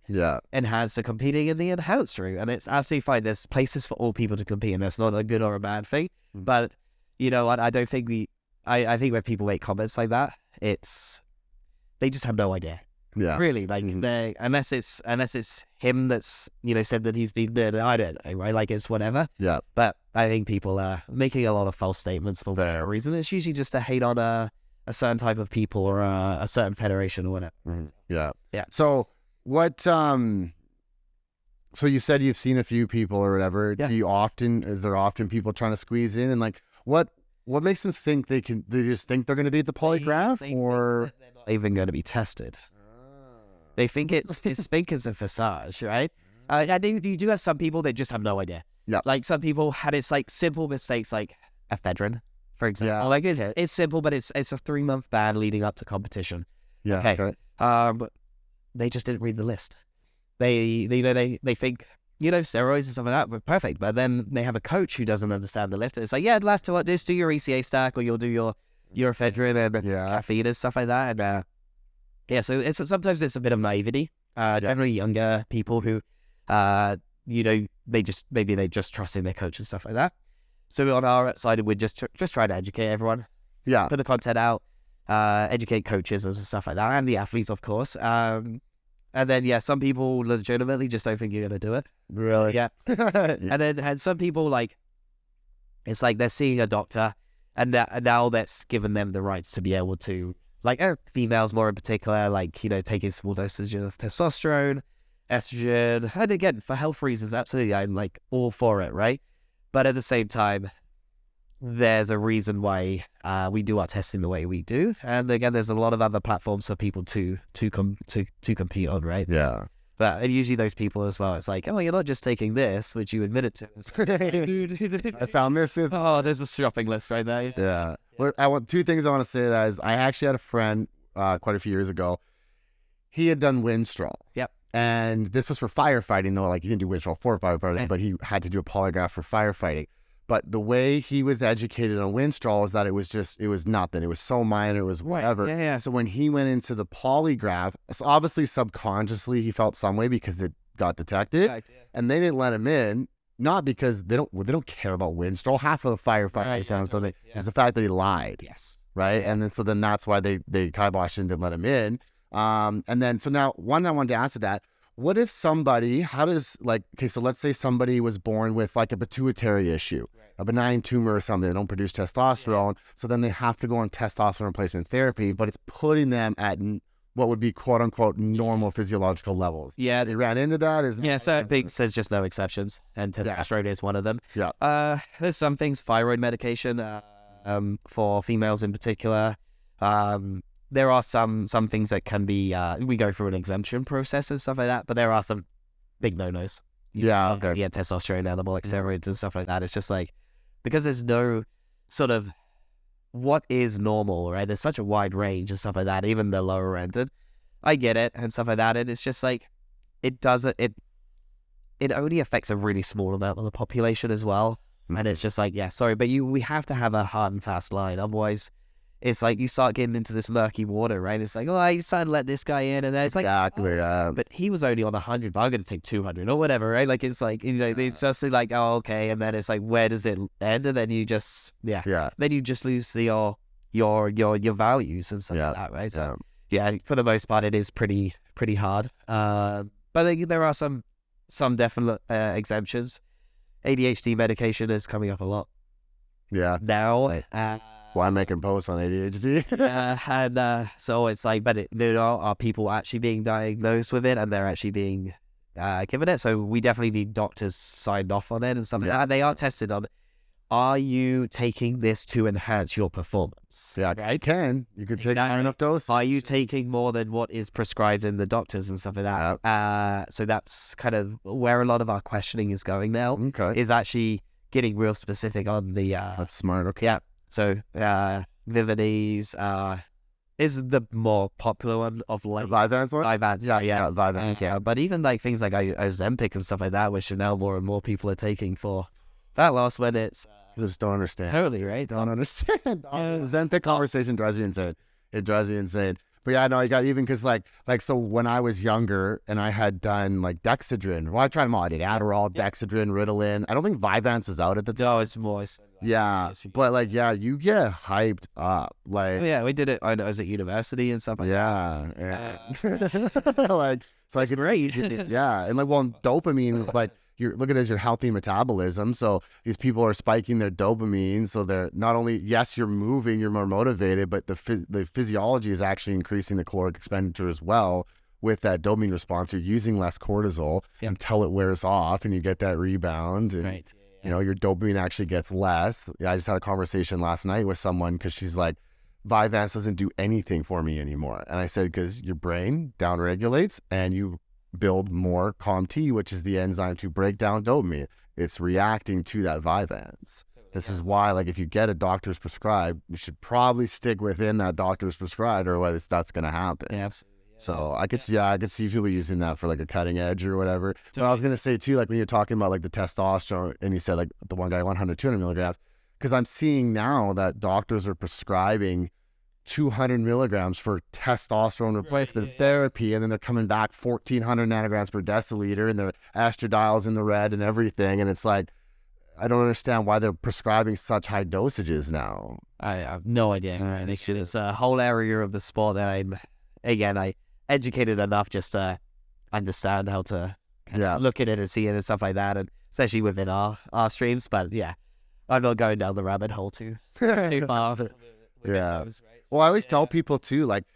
Enhanced are competing in the enhanced route, and it's absolutely fine. There's places for all people to compete, and that's not a good or a bad thing. But you know what? I don't think I think when people make comments like that, they just have no idea. Really, like they unless it's him that's, you know, said that he's been there. I don't know, right? Like it's whatever. But I think people are making a lot of false statements for whatever reason. It's usually just to hate on a certain type of people or a certain federation or whatever. So what? So you said you've seen a few people or whatever. Is there often people trying to squeeze in, and like what makes them think they can? They just think they're going to beat the polygraph, or they're not even going to be tested. They think it's a facade, right? I think you do have some people that just have no idea. Like some people had it's like simple mistakes, like ephedrine, for example. Like it's simple, but it's a 3-month ban leading up to competition. But they just didn't read the list. They think, you know, steroids and stuff like that were perfect, but then they have a coach who doesn't understand the lift. It's like, last 2 hours, just do your ECA stack, or you'll do your ephedrine and caffeine and stuff like that. And so sometimes it's a bit of naivety. Generally younger people who, you know, they just trust in their coach and stuff like that. So on our side, we're just trying to educate everyone. Put the content out, educate coaches and stuff like that, and the athletes, of course. And then, some people legitimately just don't think you're going to do it. Really? And some people, like, it's like they're seeing a doctor, and now that's given them the rights to be able to, like, females more in particular, like, you know, taking small dosages of testosterone, estrogen, and again, for health reasons, absolutely, I'm, like, all for it, right? But at the same time, there's a reason why we do our testing the way we do, and again, there's a lot of other platforms for people to compete on, right? But usually those people as well, it's like, oh, you're not just taking this, which you admitted to. I found this. Oh, there's a shopping list right there. Well, I want 2 things I want to say. That is, I actually had a friend quite a few years ago. He had done Winstrol. And this was for firefighting, though. Like, he didn't do Winstrol for firefighting, but he had to do a polygraph for firefighting. But the way he was educated on Winstrol is that it was nothing. It was so minor. It was whatever. So when he went into the polygraph, so obviously subconsciously he felt some way because it got detected, and they didn't let him in. Not because they don't care about Winstrol. Half of the firefighters is the fact that he lied. Right. And then that's why they kiboshed and didn't let him in. And then so now one I wanted to ask that. What if somebody, so let's say somebody was born with like a pituitary issue, a benign tumor or something, they don't produce testosterone, so then they have to go on testosterone replacement therapy, but it's putting them at what would be quote unquote normal physiological levels. They ran into that. So I think there's just no exceptions, and testosterone is one of them. There's some things, thyroid medication, for females in particular, there are some things that can be, we go through an exemption process and stuff like that, but there are some big no-nos. Yeah, okay. Yeah, testosterone, anabolic steroids and stuff like that. It's just like, because there's no sort of, what is normal, right? There's such a wide range and stuff like that, even the lower end. And I get it and stuff like that. And it's just like, it only affects a really small amount of the population as well. And it's just like, yeah, sorry, but we have to have a hard and fast line. Otherwise, it's like you start getting into this murky water, right? It's like, oh, I decided to let this guy in, and then it's like, exactly, but he was only on 100, but I'm going to take 200 or whatever, right? Like, it's like, it's just like, oh, okay, and then it's like, where does it end? And then you just, then you just lose your values and stuff like that, right? So, yeah, for the most part, it is pretty hard. But there are some definite exemptions. ADHD medication is coming up a lot. Yeah. Now, why I'm making posts on ADHD. and so it's like, but are people actually being diagnosed with it, and they're actually being given it? So we definitely need doctors signed off on it and something like that. They are tested on, are you taking this to enhance your performance? Yeah, right? You could take high enough dose. Are you taking more than what is prescribed in the doctors and stuff like that? So that's kind of where a lot of our questioning is going now. Okay. Is actually getting real specific on the that's smart. Okay. Yeah. So Vivides is the more popular one of like Vyvanse one. Vyvanse, yeah, Vyvanse. Yeah. But even like things like Ozempic and stuff like that, which now more and more people are taking for that loss, when it's I just don't understand. totally right. Don't understand. Ozempic conversation drives me insane. It drives me insane. But yeah, no, I got even because like so when I was younger and I had done like Dexedrine. Well, I tried them all. I did Adderall, Dexedrine, Ritalin. I don't think Vyvanse was out at the time. No, it's more. Yeah, but like you get hyped up. Like we did it. I was at university and stuff. Yeah. Like so, it's great. Yeah, and like dopamine, like. You're looking at your healthy metabolism. So these people are spiking their dopamine. So they're not only, yes, you're moving, you're more motivated, but the physiology is actually increasing the caloric expenditure as well with that dopamine response. You're using less cortisol until it wears off and you get that rebound. And, right. you know, your dopamine actually gets less. I just had a conversation last night with someone because she's like, Vyvanse doesn't do anything for me anymore. And I said, because your brain downregulates and you build more COMT, which is the enzyme to break down dopamine. It's reacting to that Vyvanse. This is why, like, if you get a doctor's prescribed, you should probably stick within that doctor's prescribed, or whether that's going to happen. Yeah, absolutely. So I could see people using that for like a cutting edge or whatever. So I was going to say too, like when you're talking about like the testosterone, and you said like the one guy 100, 200 milligrams, because I'm seeing now that doctors are prescribing 200 milligrams for testosterone replacement therapy, and then they're coming back 1,400 nanograms per deciliter, and their estradiol's in the red and everything, and it's like, I don't understand why they're prescribing such high dosages now. I have no idea. Right. It's a whole area of the sport that I educated enough just to understand how to look at it and see it and stuff like that, and especially within our streams. But yeah, I'm not going down the rabbit hole too far. Those, right? Well, I always tell people too, like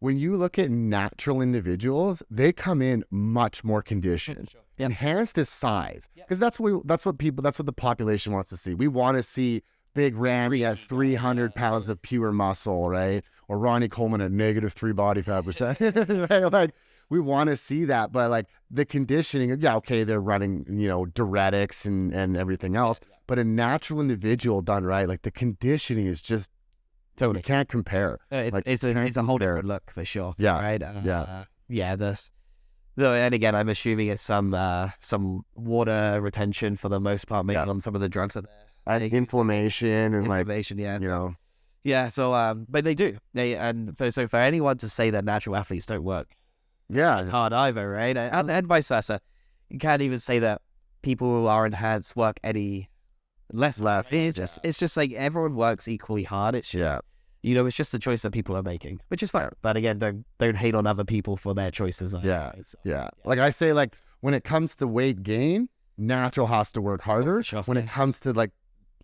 when you look at natural individuals, they come in much more conditioned. Sure. Enhanced is size, because that's what the population wants to see. We want to see Big Randy at 300 pounds of pure muscle, right? Or Ronnie Coleman at -3 body fat percent, right? Like we want to see that, but like the conditioning, okay, they're running, diuretics and everything else, but a natural individual done right, like the conditioning is just totally can't compare. It's a whole different look for sure. Yeah, right. And again, I'm assuming it's some water retention for the most part, maybe on some of the drugs that they're inflammation and So but they do. So for anyone to say that natural athletes don't work, it's hard either, right? And vice versa. You can't even say that people who are enhanced work any less. It's just like everyone works equally hard. It's just, it's just a choice that people are making, which is fine. But again, don't hate on other people for their choices. Like I say, like when it comes to weight gain, natural has to work harder. Sure. When it comes to like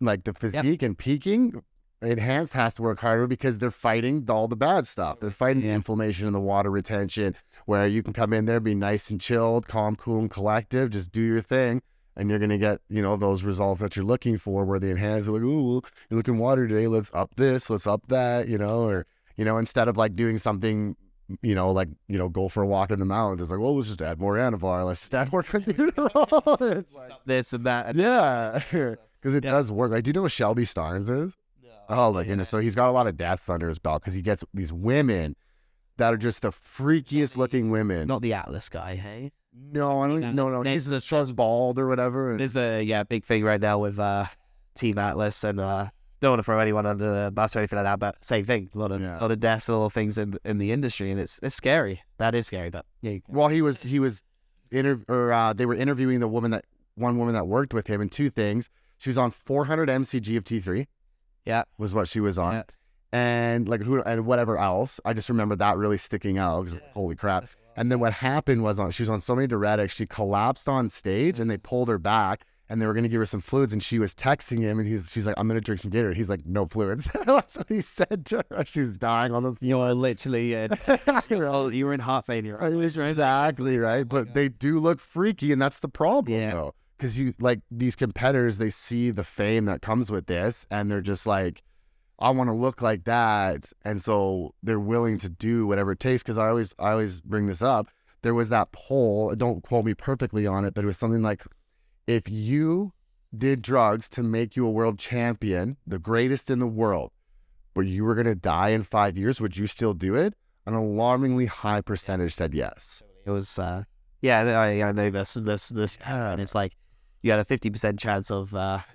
the physique and peaking, enhanced has to work harder because they're fighting all the bad stuff. They're fighting the inflammation and the water retention, where you can come in there, be nice and chilled, calm, cool, and collective, just do your thing. And you're going to get, those results that you're looking for, where the enhanced are like, ooh, you're looking water today, let's up this, let's up that, or instead of like doing something, like, go for a walk in the mountains. It's like, well, let's just add more Anavar. Let's just add more computerol. It's like, this and that. Yeah. Because it does work. Like, do you know what Shelby Starnes is? Oh, my goodness. So he's got a lot of deaths under his belt because he gets these women that are just the freakiest looking women. Not the Atlas guy, hey? No, I don't. No. He's just bald or whatever. There's a big thing right now with Team Atlas, and don't want to throw anyone under the bus or anything like that, but same thing. A lot of deaths, a lot of things in the industry, and it's scary. That is scary, but yeah. Well, they were interviewing one woman that worked with him, and two things. She was on 400 mcg of T3. Yeah, was what she was on. Yeah. And like and whatever else. I just remember that really sticking out because holy crap. And then what happened was she was on so many diuretics, she collapsed on stage and they pulled her back and they were going to give her some fluids and she was texting him and she's like, I'm going to drink some Gatorade. He's like, no fluids. That's what he said to her. She's dying on the field. You know, literally, you were in heart failure. Exactly, right? But they do look freaky and that's the problem though. Because these competitors, they see the fame that comes with this and they're just like, I want to look like that. And so they're willing to do whatever it takes. Because I always bring this up. There was that poll, don't quote me perfectly on it, but it was something like, if you did drugs to make you a world champion, the greatest in the world, but you were going to die in 5 years, would you still do it? An alarmingly high percentage said yes. It was, I know this. And it's like, you had a 50% chance of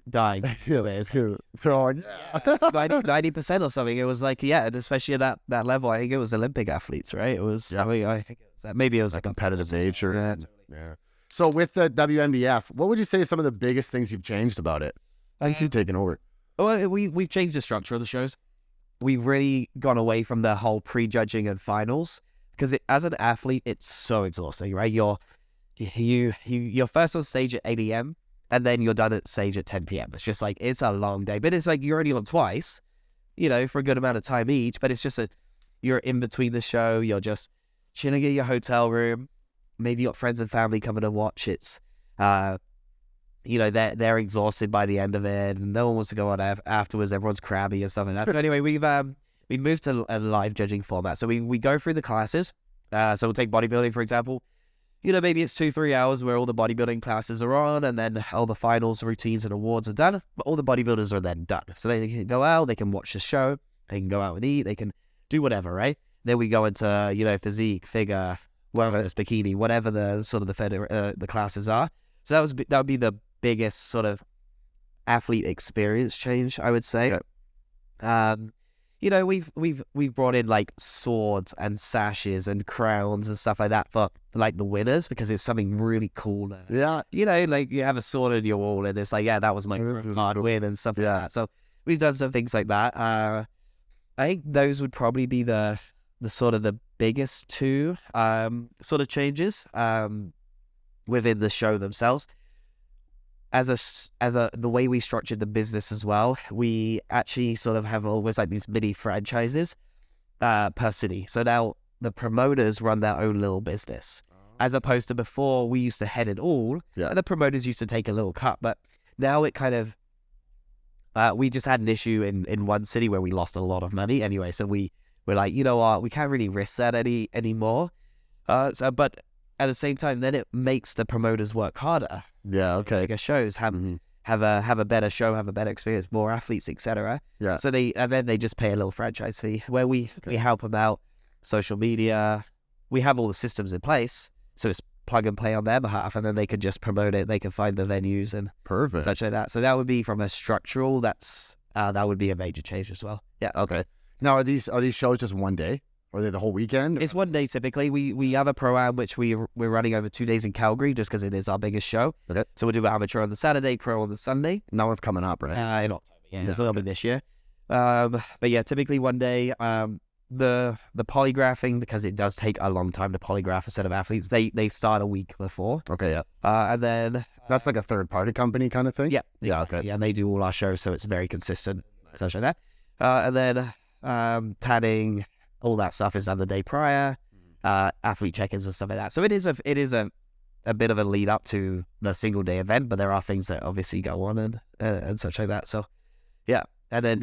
dying. They're like, 90% or something. It was like, and especially at that level, I think it was Olympic athletes, right? It was, I think maybe it was like competitive nature. Yeah, totally. So with the WNBF, what would you say is some of the biggest things you've changed about it? Thanks you've taken over. Well, we've changed the structure of the shows. We've really gone away from the whole prejudging and finals because as an athlete, it's so exhausting, right? You're first on stage at 8 a.m. and then you're done at stage at 10 p.m. It's just like, it's a long day, but it's like you're only on twice, for a good amount of time each, but it's just you're in between the show. You're just chilling in your hotel room. Maybe you got friends and family coming to watch. It's, they're exhausted by the end of it and no one wants to go on afterwards. Everyone's crabby and stuff like that. So anyway, we moved to a live judging format. So we go through the classes. So we'll take bodybuilding, for example. Maybe it's 2-3 hours where all the bodybuilding classes are on and then all the finals, routines, and awards are done. But all the bodybuilders are then done. So they can go out, they can watch the show, they can go out and eat, they can do whatever, right? Then we go into, physique, figure, whether it's bikini, whatever the sort of the classes are. So that would be the biggest sort of athlete experience change, I would say. We've brought in like swords and sashes and crowns and stuff like that for like the winners because it's something really cool. Yeah. Like you have a sword in your wall and it's like, that was my hard win and stuff like that. So we've done some things like that. I think those would probably be the sort of the biggest two sort of changes within the show themselves. As the way we structured the business as well, we actually sort of have always like these mini franchises per city. So now the promoters run their own little business, as opposed to before we used to head it all, and the promoters used to take a little cut. But now it kind of we just had an issue in one city where we lost a lot of money anyway. So we're like, you know what, we can't really risk that anymore. But at the same time, then it makes the promoters work harder. Yeah, okay. Bigger shows have a better show, have a better experience, more athletes, etc. Yeah. So then they just pay a little franchise fee where we help them out, social media. We have all the systems in place, so it's plug and play on their behalf, and then they can just promote it. They can find the venues and perfect such like that. So that would be from a structural. That would be a major change as well. Yeah. Okay. Now are these shows just one day? Or are they the whole weekend? It's one day typically. We have a pro-am which we're running over 2 days in Calgary just because it is our biggest show. Okay. So we'll do amateur on the Saturday, pro on the Sunday. That one's coming up, right? In October, There's a little bit this year. But yeah, typically one day. The polygraphing, because it does take a long time to polygraph a set of athletes, they start a week before. Okay, yeah. And then... That's like a third-party company kind of thing? Yeah. Yeah, okay. Yeah, and they do all our shows, so it's very consistent, such like that. And then tanning... all that stuff is done the day prior, athlete check-ins and stuff like that. So it is a bit of a lead up to the single day event, but there are things that obviously go on and such like that. So yeah, And then,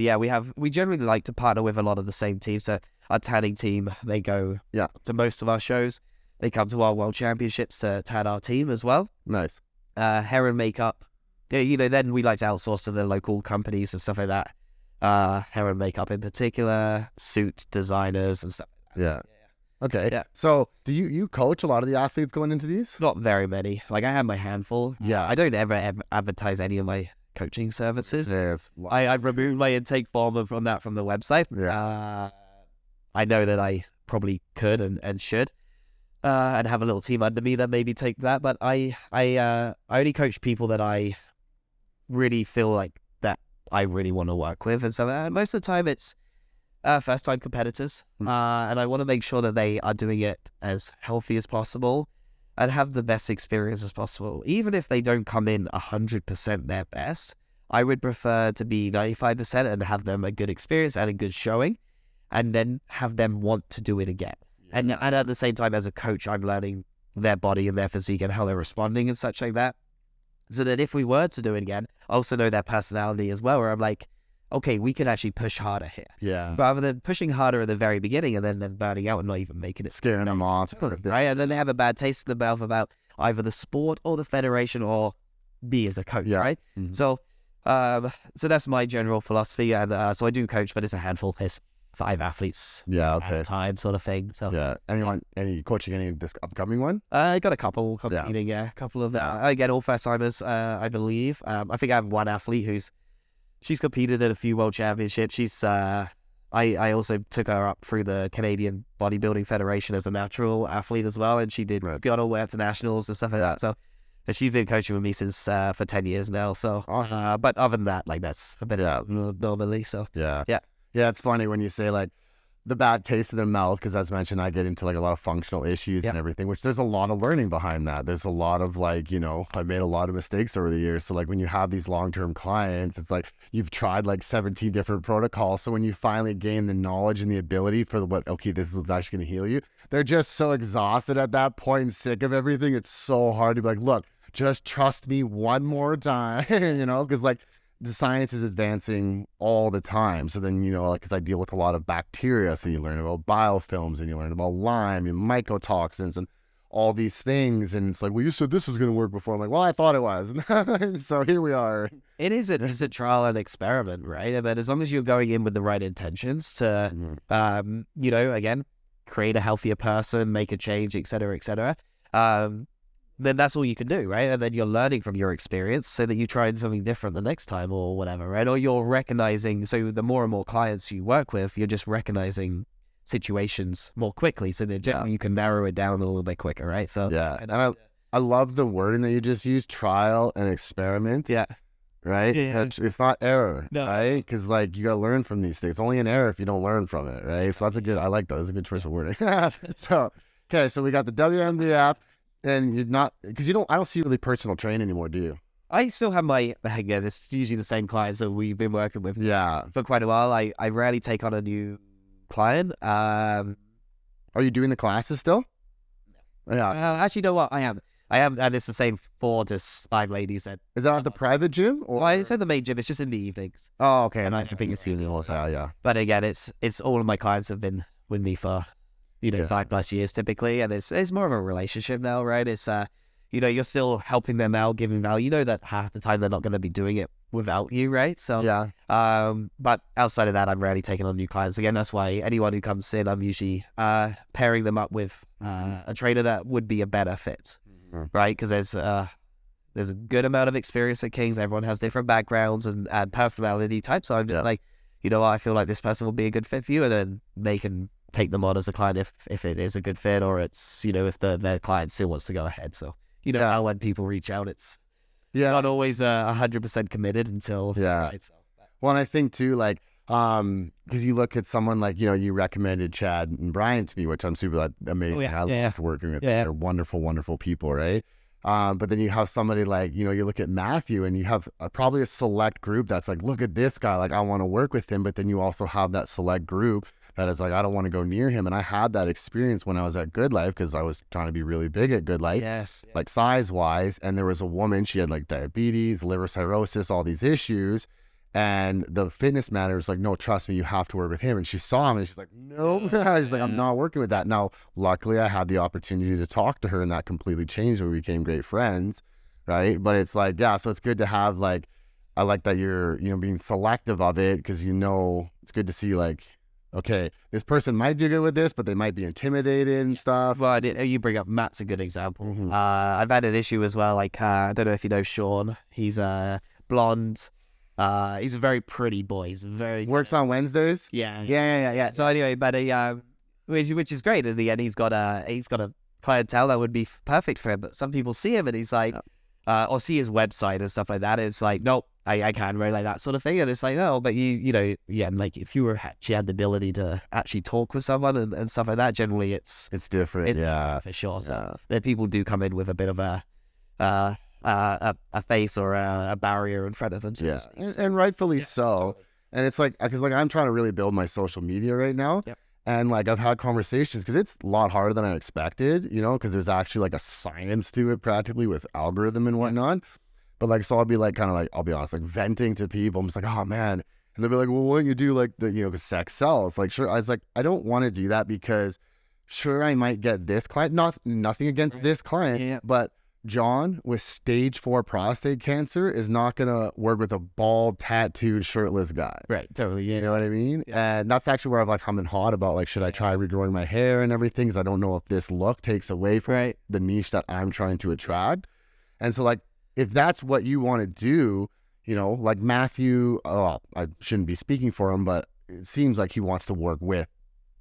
we generally like to partner with a lot of the same teams. So our tanning team, they go to most of our shows. They come to our world championships to tan our team as well. Nice. Hair and makeup. Then we like to outsource to the local companies and stuff like that. Hair and makeup in particular, suit designers and stuff like that. Yeah. Okay. Yeah. So do you coach a lot of the athletes going into these? Not very many. Like I have my handful. Yeah. I don't ever advertise any of my coaching services. Yeah, I've removed my intake form from the website. Yeah. I know that I probably could and should. And have a little team under me that maybe take that. But I only coach people that I really feel like that I really want to work with. And so most of the time it's first-time competitors. And I want to make sure that they are doing it as healthy as possible and have the best experience as possible. Even if they don't come in 100% their best, I would prefer to be 95% and have them a good experience and a good showing, and then have them want to do it again. And at the same time, as a coach, I'm learning their body and their physique and how they're responding and such like that. So that if we were to do it again, I also know their personality as well, where I'm like, okay, we can actually push harder here. Yeah. Rather than pushing harder at the very beginning and then burning out and not even making it. Scaring them off. Right? And then they have a bad taste in the mouth about either the sport or the federation or me as a coach, right? Mm-hmm. So that's my general philosophy. And so I do coach, but it's a handful. It's 5 athletes at a time sort of thing. So any coaching any this upcoming one? I got a couple competing, a couple of again, all first timers, I believe. I think I have one athlete she's competed at a few world championships. She's I also took her up through the Canadian Bodybuilding Federation as a natural athlete as well, and she got all the way up to nationals and stuff like that. So she's been coaching with me since for 10 years now. So awesome. But other than that, like that's a bit normally. So yeah, it's funny when you say like the bad taste in their mouth, because as mentioned, I get into like a lot of functional issues and everything, which there's a lot of learning behind that. There's a lot of like, I've made a lot of mistakes over the years. So like when you have these long-term clients, it's like you've tried like 17 different protocols. So when you finally gain the knowledge and the ability for this is what's actually going to heal you, they're just so exhausted at that point and sick of everything. It's so hard to be like, look, just trust me one more time, because like the science is advancing all the time. So then, because I deal with a lot of bacteria, so you learn about biofilms and you learn about Lyme and mycotoxins and all these things. And it's like, well, you said this was going to work before. I'm like, well, I thought it was. So here we are. It's a trial and experiment, right? But as long as you're going in with the right intentions to, again, create a healthier person, make a change, et cetera, then that's all you can do, right? And then you're learning from your experience so that you try something different the next time or whatever, right? Or you're recognizing, so the more and more clients you work with, you're just recognizing situations more quickly so that you can narrow it down a little bit quicker, right? So and I love the wording that you just used, trial and experiment. Yeah. Right? Yeah. It's not error, no. Right? Because like you got to learn from these things. It's only an error if you don't learn from it, right? So I like that. That's a good choice of wording. So we got the WNBF. And you're not, because I don't see really personal train anymore, do you? I still have again, it's usually the same clients that we've been working with for quite a while. I rarely take on a new client. Are you doing the classes still? No. Yeah. Actually, you know what? I am, and it's the same 4 to 5 ladies. Is that at the private gym? Or? Well, I said the main gym, it's just in the evenings. Oh, okay. And I think it's evening also. Yeah. But again, it's all of my clients have been with me for 5+ years typically, and it's more of a relationship now, right? It's you're still helping them out, giving value. That half the time they're not going to be doing it without you, right? So but outside of that, I'm rarely taking on new clients. Again, that's why anyone who comes in, I'm usually pairing them up with a trainer that would be a better fit, right? Because there's a good amount of experience at Kings. Everyone has different backgrounds and personality types. So I'm just like, I feel like this person will be a good fit for you, and then they can take them on as a client if it is a good fit, or it's if their client still wants to go ahead. So how when people reach out, it's not always 100% committed until right, so. Well, and I think too, like because you look at someone like you recommended Chad and Brian to me, which I'm super amazing. I love working with them. They're wonderful people, right? But then you have somebody like, you look at Matthew and you have probably a select group that's like, look at this guy, like I want to work with him. But then you also have that select group that is like, I don't want to go near him. And I had that experience when I was at Good Life, because I was trying to be really big at Good Life, like size wise. And there was a woman, she had like diabetes, liver cirrhosis, all these issues. And the fitness manager was like, no, trust me, you have to work with him. And she saw him and she's like, no. She's like, I'm not working with that. Now, luckily, I had the opportunity to talk to her and that completely changed. We became great friends, right? But it's like, yeah, so it's good to have like, I like that you're, being selective of it because, it's good to see like, okay, this person might do good with this, but they might be intimidated and stuff. Well, you bring up Matt's a good example. I've had an issue as well. Like, I don't know if you know Sean. He's blonde. He's a very pretty boy. He's very works on Wednesdays. Yeah. So anyway, but which is great. In the end, he's got a clientele that would be perfect for him. But some people see him and he's like, or see his website and stuff like that. It's like, nope, I can't really like that sort of thing. And it's like, no, but like if you actually had the ability to actually talk with someone and stuff like that, generally it's different. It's different for sure. So that people do come in with a bit of a face or a barrier in front of them. Yeah, and rightfully so. Totally. And it's like, because like I'm trying to really build my social media right now. Yep. And like I've had conversations because it's a lot harder than I expected, because there's actually like a science to it practically with algorithm and whatnot. But like, so I'll be like, kind of like, I'll be honest, like venting to people. I'm just like, oh man. And they'll be like, well, why don't you do like the, because sex sells. Like, sure. I was like, I don't want to do that because sure, I might get this client, nothing against this client, but John with stage 4 prostate cancer is not going to work with a bald, tattooed, shirtless guy. Right. Totally. You know what I mean? Yeah. And that's actually where I've like humming hot about like, should I try regrowing my hair and everything? Because I don't know if this look takes away from the niche that I'm trying to attract. And so like, if that's what you want to do, like Matthew, I shouldn't be speaking for him, but it seems like he wants to work with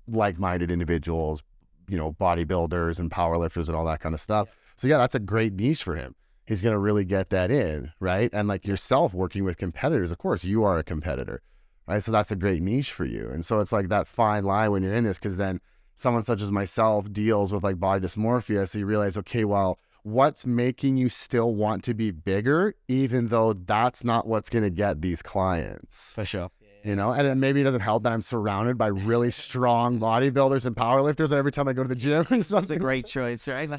like-minded individuals, bodybuilders and powerlifters and all that kind of stuff. So yeah, that's a great niche for him. He's going to really get that in, right? And like yourself working with competitors, of course, you are a competitor, right? So that's a great niche for you. And so it's like that fine line when you're in this, because then someone such as myself deals with like body dysmorphia. So you realize, okay, well, what's making you still want to be bigger, even though that's not what's going to get these clients? For sure. And then maybe it doesn't help that I'm surrounded by really strong bodybuilders and powerlifters every time I go to the gym. That's a great choice, right?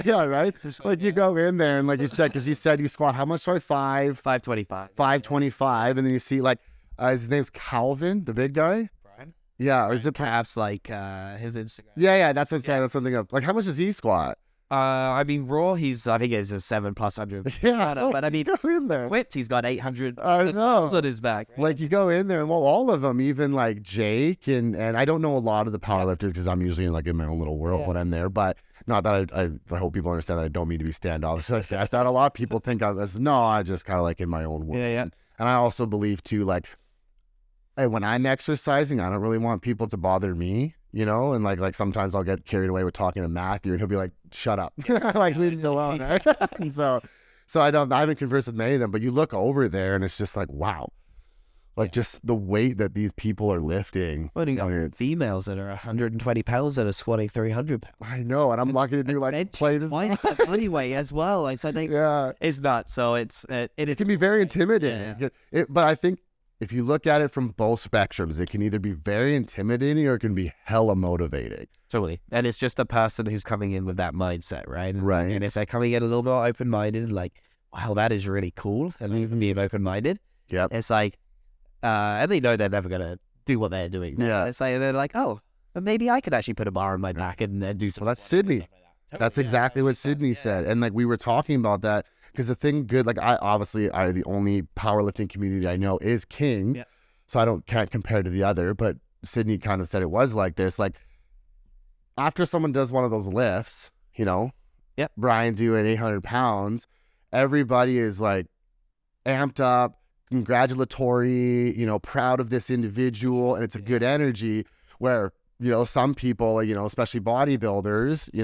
Yeah, right? Like you go in there and like you said, because you said you squat how much? Sorry, 525. 525. And then you see like, his name's Calvin, the big guy. Brian? Yeah. Or is it Calves like his Instagram? Yeah, that's something up. Like how much does he squat? I mean, raw, I think he's a 7+100. Yeah. But I mean, go in there. Whipped, he's got 800. I know. on his back. Right? Like you go in there and well, all of them, even like Jake and I don't know a lot of the powerlifters because I'm usually in my own little world when I'm there, but not that I hope people understand that I don't mean to be standoffish like that. That a lot of people think I just kind of like in my own world. Yeah. And I also believe too, like, when I'm exercising, I don't really want people to bother me, and like sometimes I'll get carried away with talking to Matthew and he'll be like, shut up, like leave me alone. Right? And so I haven't conversed with many of them, but you look over there and it's just like, wow, like just the weight that these people are lifting. Well, you got females that are 120 pounds that are squatting 300 pounds. I know, and I'm lucky to do like plays twice the body weight as well. I think it's nuts. So it can be very intimidating. Yeah. But I think if you look at it from both spectrums, it can either be very intimidating or it can be hella motivating. Totally. And it's just a person who's coming in with that mindset, right? Right. And if they're coming in a little more open-minded, like, wow, that is really cool, and even being open-minded, it's like, and they know they're never going to do what they're doing. Yeah. It's like, they're like, oh, but maybe I could actually put a bar on my back and do something. Well, that's Sydney. Like that. That's exactly what Sydney said. And like we were talking about that. Because the thing good, like the only powerlifting community I know is Kings, so I can't compare to the other. But Sydney kind of said it was like this. Like after someone does one of those lifts, Brian doing 800 pounds, everybody is like amped up, congratulatory, proud of this individual, and it's a good energy. Where some people, especially bodybuilders, you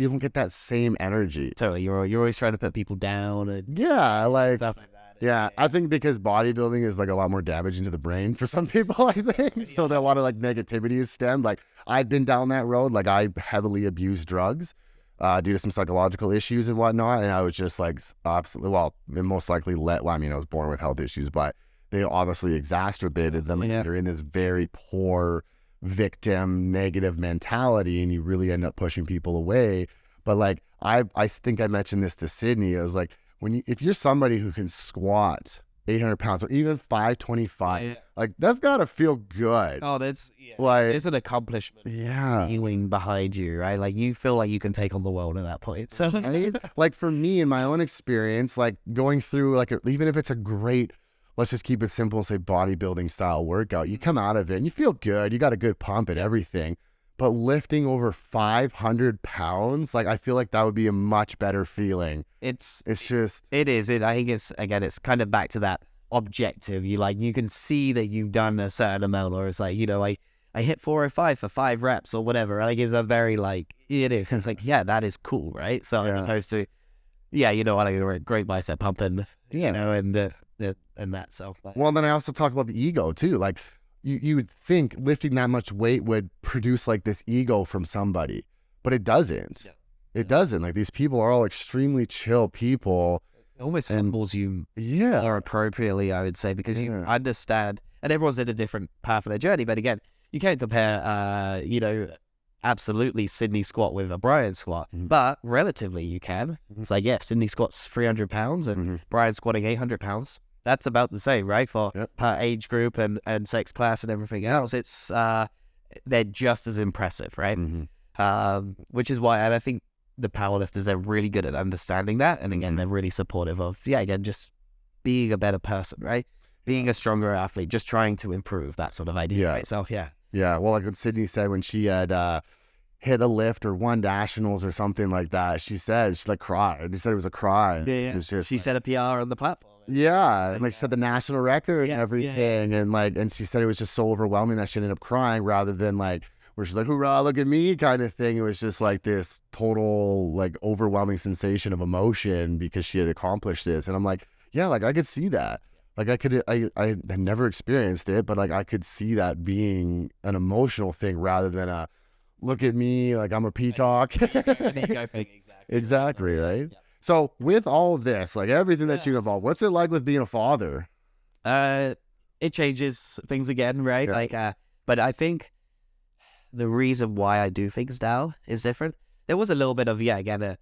don't get that same energy. Totally. You're always trying to put people down and stuff like that. Yeah. I think because bodybuilding is like a lot more damaging to the brain for some people, I think. So that a lot of like negativity is stemmed. Like I've been down that road. Like I heavily abused drugs due to some psychological issues and whatnot. And I was just like absolutely, most likely I was born with health issues, but they obviously exacerbated them. And you're in this very poor victim negative mentality and you really end up pushing people away. But like I think I mentioned this to Sydney. I was like, if you're somebody who can squat 800 pounds or even 525. Yeah. Like, that's got to feel good. Oh, that's like, it's an accomplishment. Yeah. Feeling behind you, right? Like, you feel like you can take on the world at that point. So, right? Like, for me, in my own experience, like going through like even if it's a great, let's just keep it simple and say bodybuilding style workout, you come out of it and you feel good. You got a good pump and everything. But lifting over 500 pounds, like, I feel like that would be a much better feeling. It is. I think it's kind of back to that objective. You can see that you've done a certain amount, or it's like, I hit 405 for 5 reps or whatever. And it gives a very it's like, yeah, that is cool, right? So as opposed to, I got a great bicep pump and, and that. So, well, then I also talk about the ego too. Like, you would think lifting that much weight would produce like this ego from somebody, but it doesn't. Yeah. It doesn't. Like, these people are all extremely chill people. It almost humbles you more appropriately, I would say, because you understand, and everyone's in a different path of their journey. But again, you can't compare, absolutely Sydney squat with a Brian squat, but relatively you can. It's like, Sydney squats 300 pounds and Brian squatting 800 pounds. That's about the same, right? For per age group and sex class and everything else. It's they're just as impressive, right? Which is why, and I think the powerlifters are really good at understanding that. And again, they're really supportive of, just being a better person, right? Being a stronger athlete, just trying to improve, that sort of idea, right? So, Yeah, well, like what Sydney said when she had hit a lift or won nationals or something like that, she like cried. She said it was a cry. Yeah. It was just, she set a PR on the platform. Yeah, and like she said the national record and everything, and she said it was just so overwhelming that she ended up crying rather than like where she's like, "Hoorah, look at me," kind of thing. It was just like this total like overwhelming sensation of emotion because she had accomplished this, and I'm like, yeah, like I could see that. Like I had never experienced it, but like I could see that being an emotional thing rather than a look at me like I'm a peacock. Exactly, right? Yeah. So with all of this, like everything that you involved, what's it like with being a father? It changes things again, right? But I think the reason why I do things now is different. There was a little bit of, again, a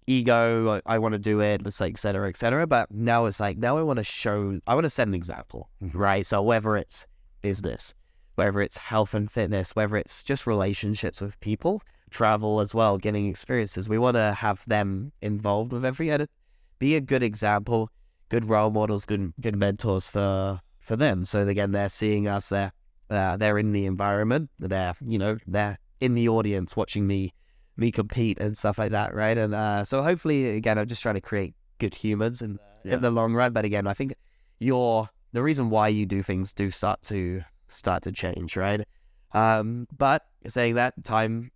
ego, I want to do it, it's like, et cetera. But now it's like, now I want to set an example, right? So whether it's business, whether it's health and fitness, whether it's just relationships with people, travel as well, getting experiences, we want to have them involved with everything. Be a good example, good role models, good mentors for them. So again, they're seeing us, they're in the environment, they're in the audience watching me compete and stuff like that, right? And so hopefully, again, I'm just trying to create good humans in the long run. But again, I think the reason why you do things do start to change, right? But saying that, time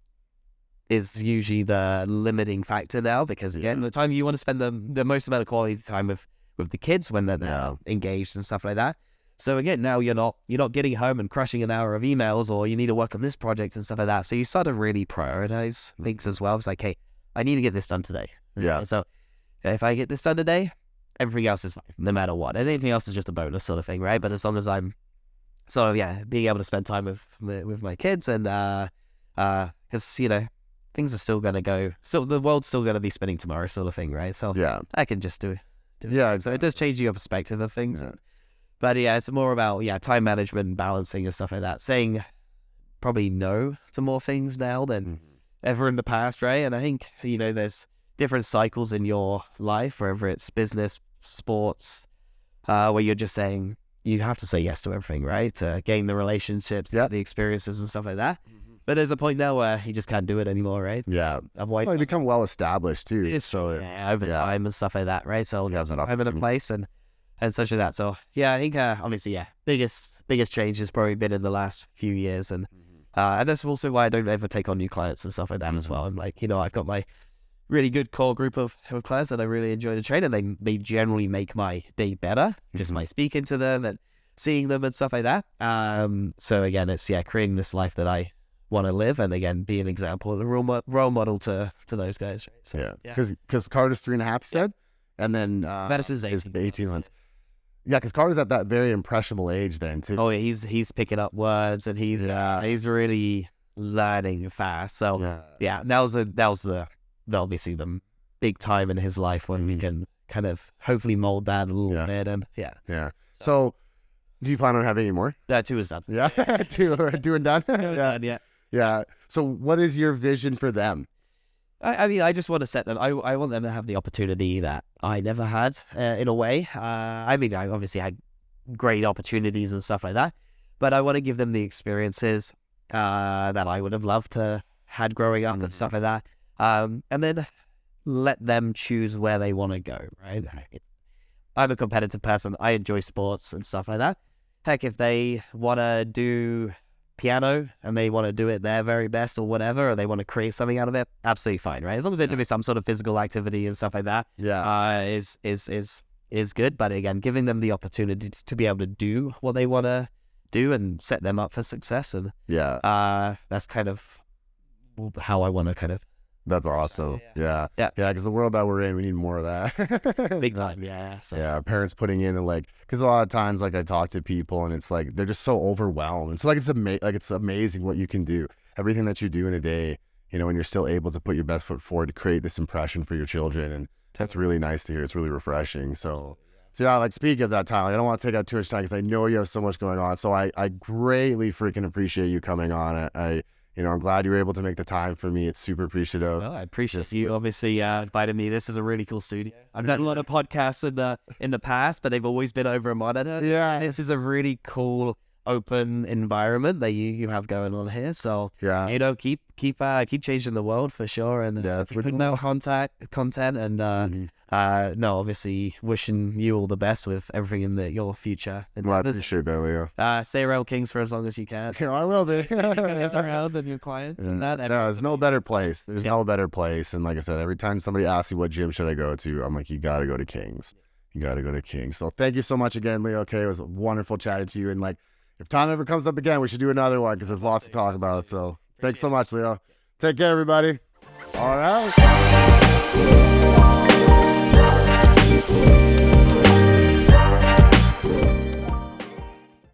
is usually the limiting factor now, because again, the time you want to spend the most amount of quality time with the kids when they're engaged and stuff like that. So again, now you're not getting home and crushing an hour of emails, or you need to work on this project and stuff like that. So you start to really prioritize things as well. It's like, hey, I need to get this done today. Yeah. So if I get this done today, everything else is fine, no matter what. And anything else is just a bonus sort of thing, right? But as long as I'm being able to spend time with my kids, and because things are still gonna go. So the world's still gonna be spinning tomorrow, sort of thing, right? So I can just do it. Yeah. So it does change your perspective of things. Yeah. But it's more about time management, balancing and stuff like that. Saying probably no to more things now than ever in the past, right? And I think there's different cycles in your life, whether it's business, sports, where you're just saying you have to say yes to everything, right? To gain the relationships, the experiences and stuff like that. But there's a point now where you just can't do it anymore, right? Yeah. Otherwise, you become well established too. Over time and stuff like that, right? So time and a place and such as that. So I think obviously biggest change has probably been in the last few years, and that's also why I don't ever take on new clients and stuff like that as well. I'm like, I've got my really good core group of clients that I really enjoy to train, and they generally make my day better just by speaking to them and seeing them and stuff like that. So again, it's creating this life that I want to live, and again, be an example, the role model to those guys. Right? So, because Carter's 3.5, you said, and then Madison's 18 months. Yeah, because Carter's at that very impressionable age then too. Oh, yeah, he's picking up words, and he's really learning fast. So that was obviously the big time in his life when we can kind of hopefully mold that a little bit. And Yeah. So do you plan on having any more? 2 is done. Yeah. two and done? Done, yeah. Yeah. So what is your vision for them? I mean, I just want to set them. I want them to have the opportunity that I never had, in a way. I mean, I obviously had great opportunities and stuff like that, but I want to give them the experiences that I would have loved to had growing up and stuff like that. And then let them choose where they want to go. Right? I'm a competitive person. I enjoy sports and stuff like that. Heck, if they want to do piano and they want to do it their very best or whatever, or they want to create something out of it, absolutely fine, right? As long as they're doing some sort of physical activity and stuff like that, is good. But again, giving them the opportunity to be able to do what they want to do and set them up for success, and that's kind of how I want to kind of. That's awesome. Yeah. Because the world that we're in, we need more of that. Big time. Yeah. So. Yeah. Parents putting in, and like, because a lot of times, like, I talk to people and it's like, they're just so overwhelmed. And so like, it's amazing what you can do. Everything that you do in a day, you know, and you're still able to put your best foot forward to create this impression for your children. And that's really nice to hear. It's really refreshing. So yeah, like, speaking of that, Tyler, I don't want to take out too much time because I know you have so much going on. So I greatly freaking appreciate you coming on. You know, I'm glad you were able to make the time for me. It's super appreciative. Well, I appreciate you obviously invited me. This is a really cool studio. I've done a lot of podcasts in the past, but they've always been over a monitor. Yeah. This is a really cool open environment that you have going on here. So you know, keep changing the world for sure, and keep putting out content, and no, obviously wishing you all the best with everything in your future. Well, I appreciate that, Leo. Stay around Kings for as long as you can. I will do. Around and your clients and that. No, there's no better place. There's no better place. And like I said, every time somebody asks me what gym should I go to, I'm like, you got to go to Kings. You got to go to Kings. So thank you so much again, Leo. Okay, it was wonderful chatting to you. And like, if time ever comes up again, we should do another one because there's lots to talk about. So thanks so much, Leo. Take care, everybody. All right.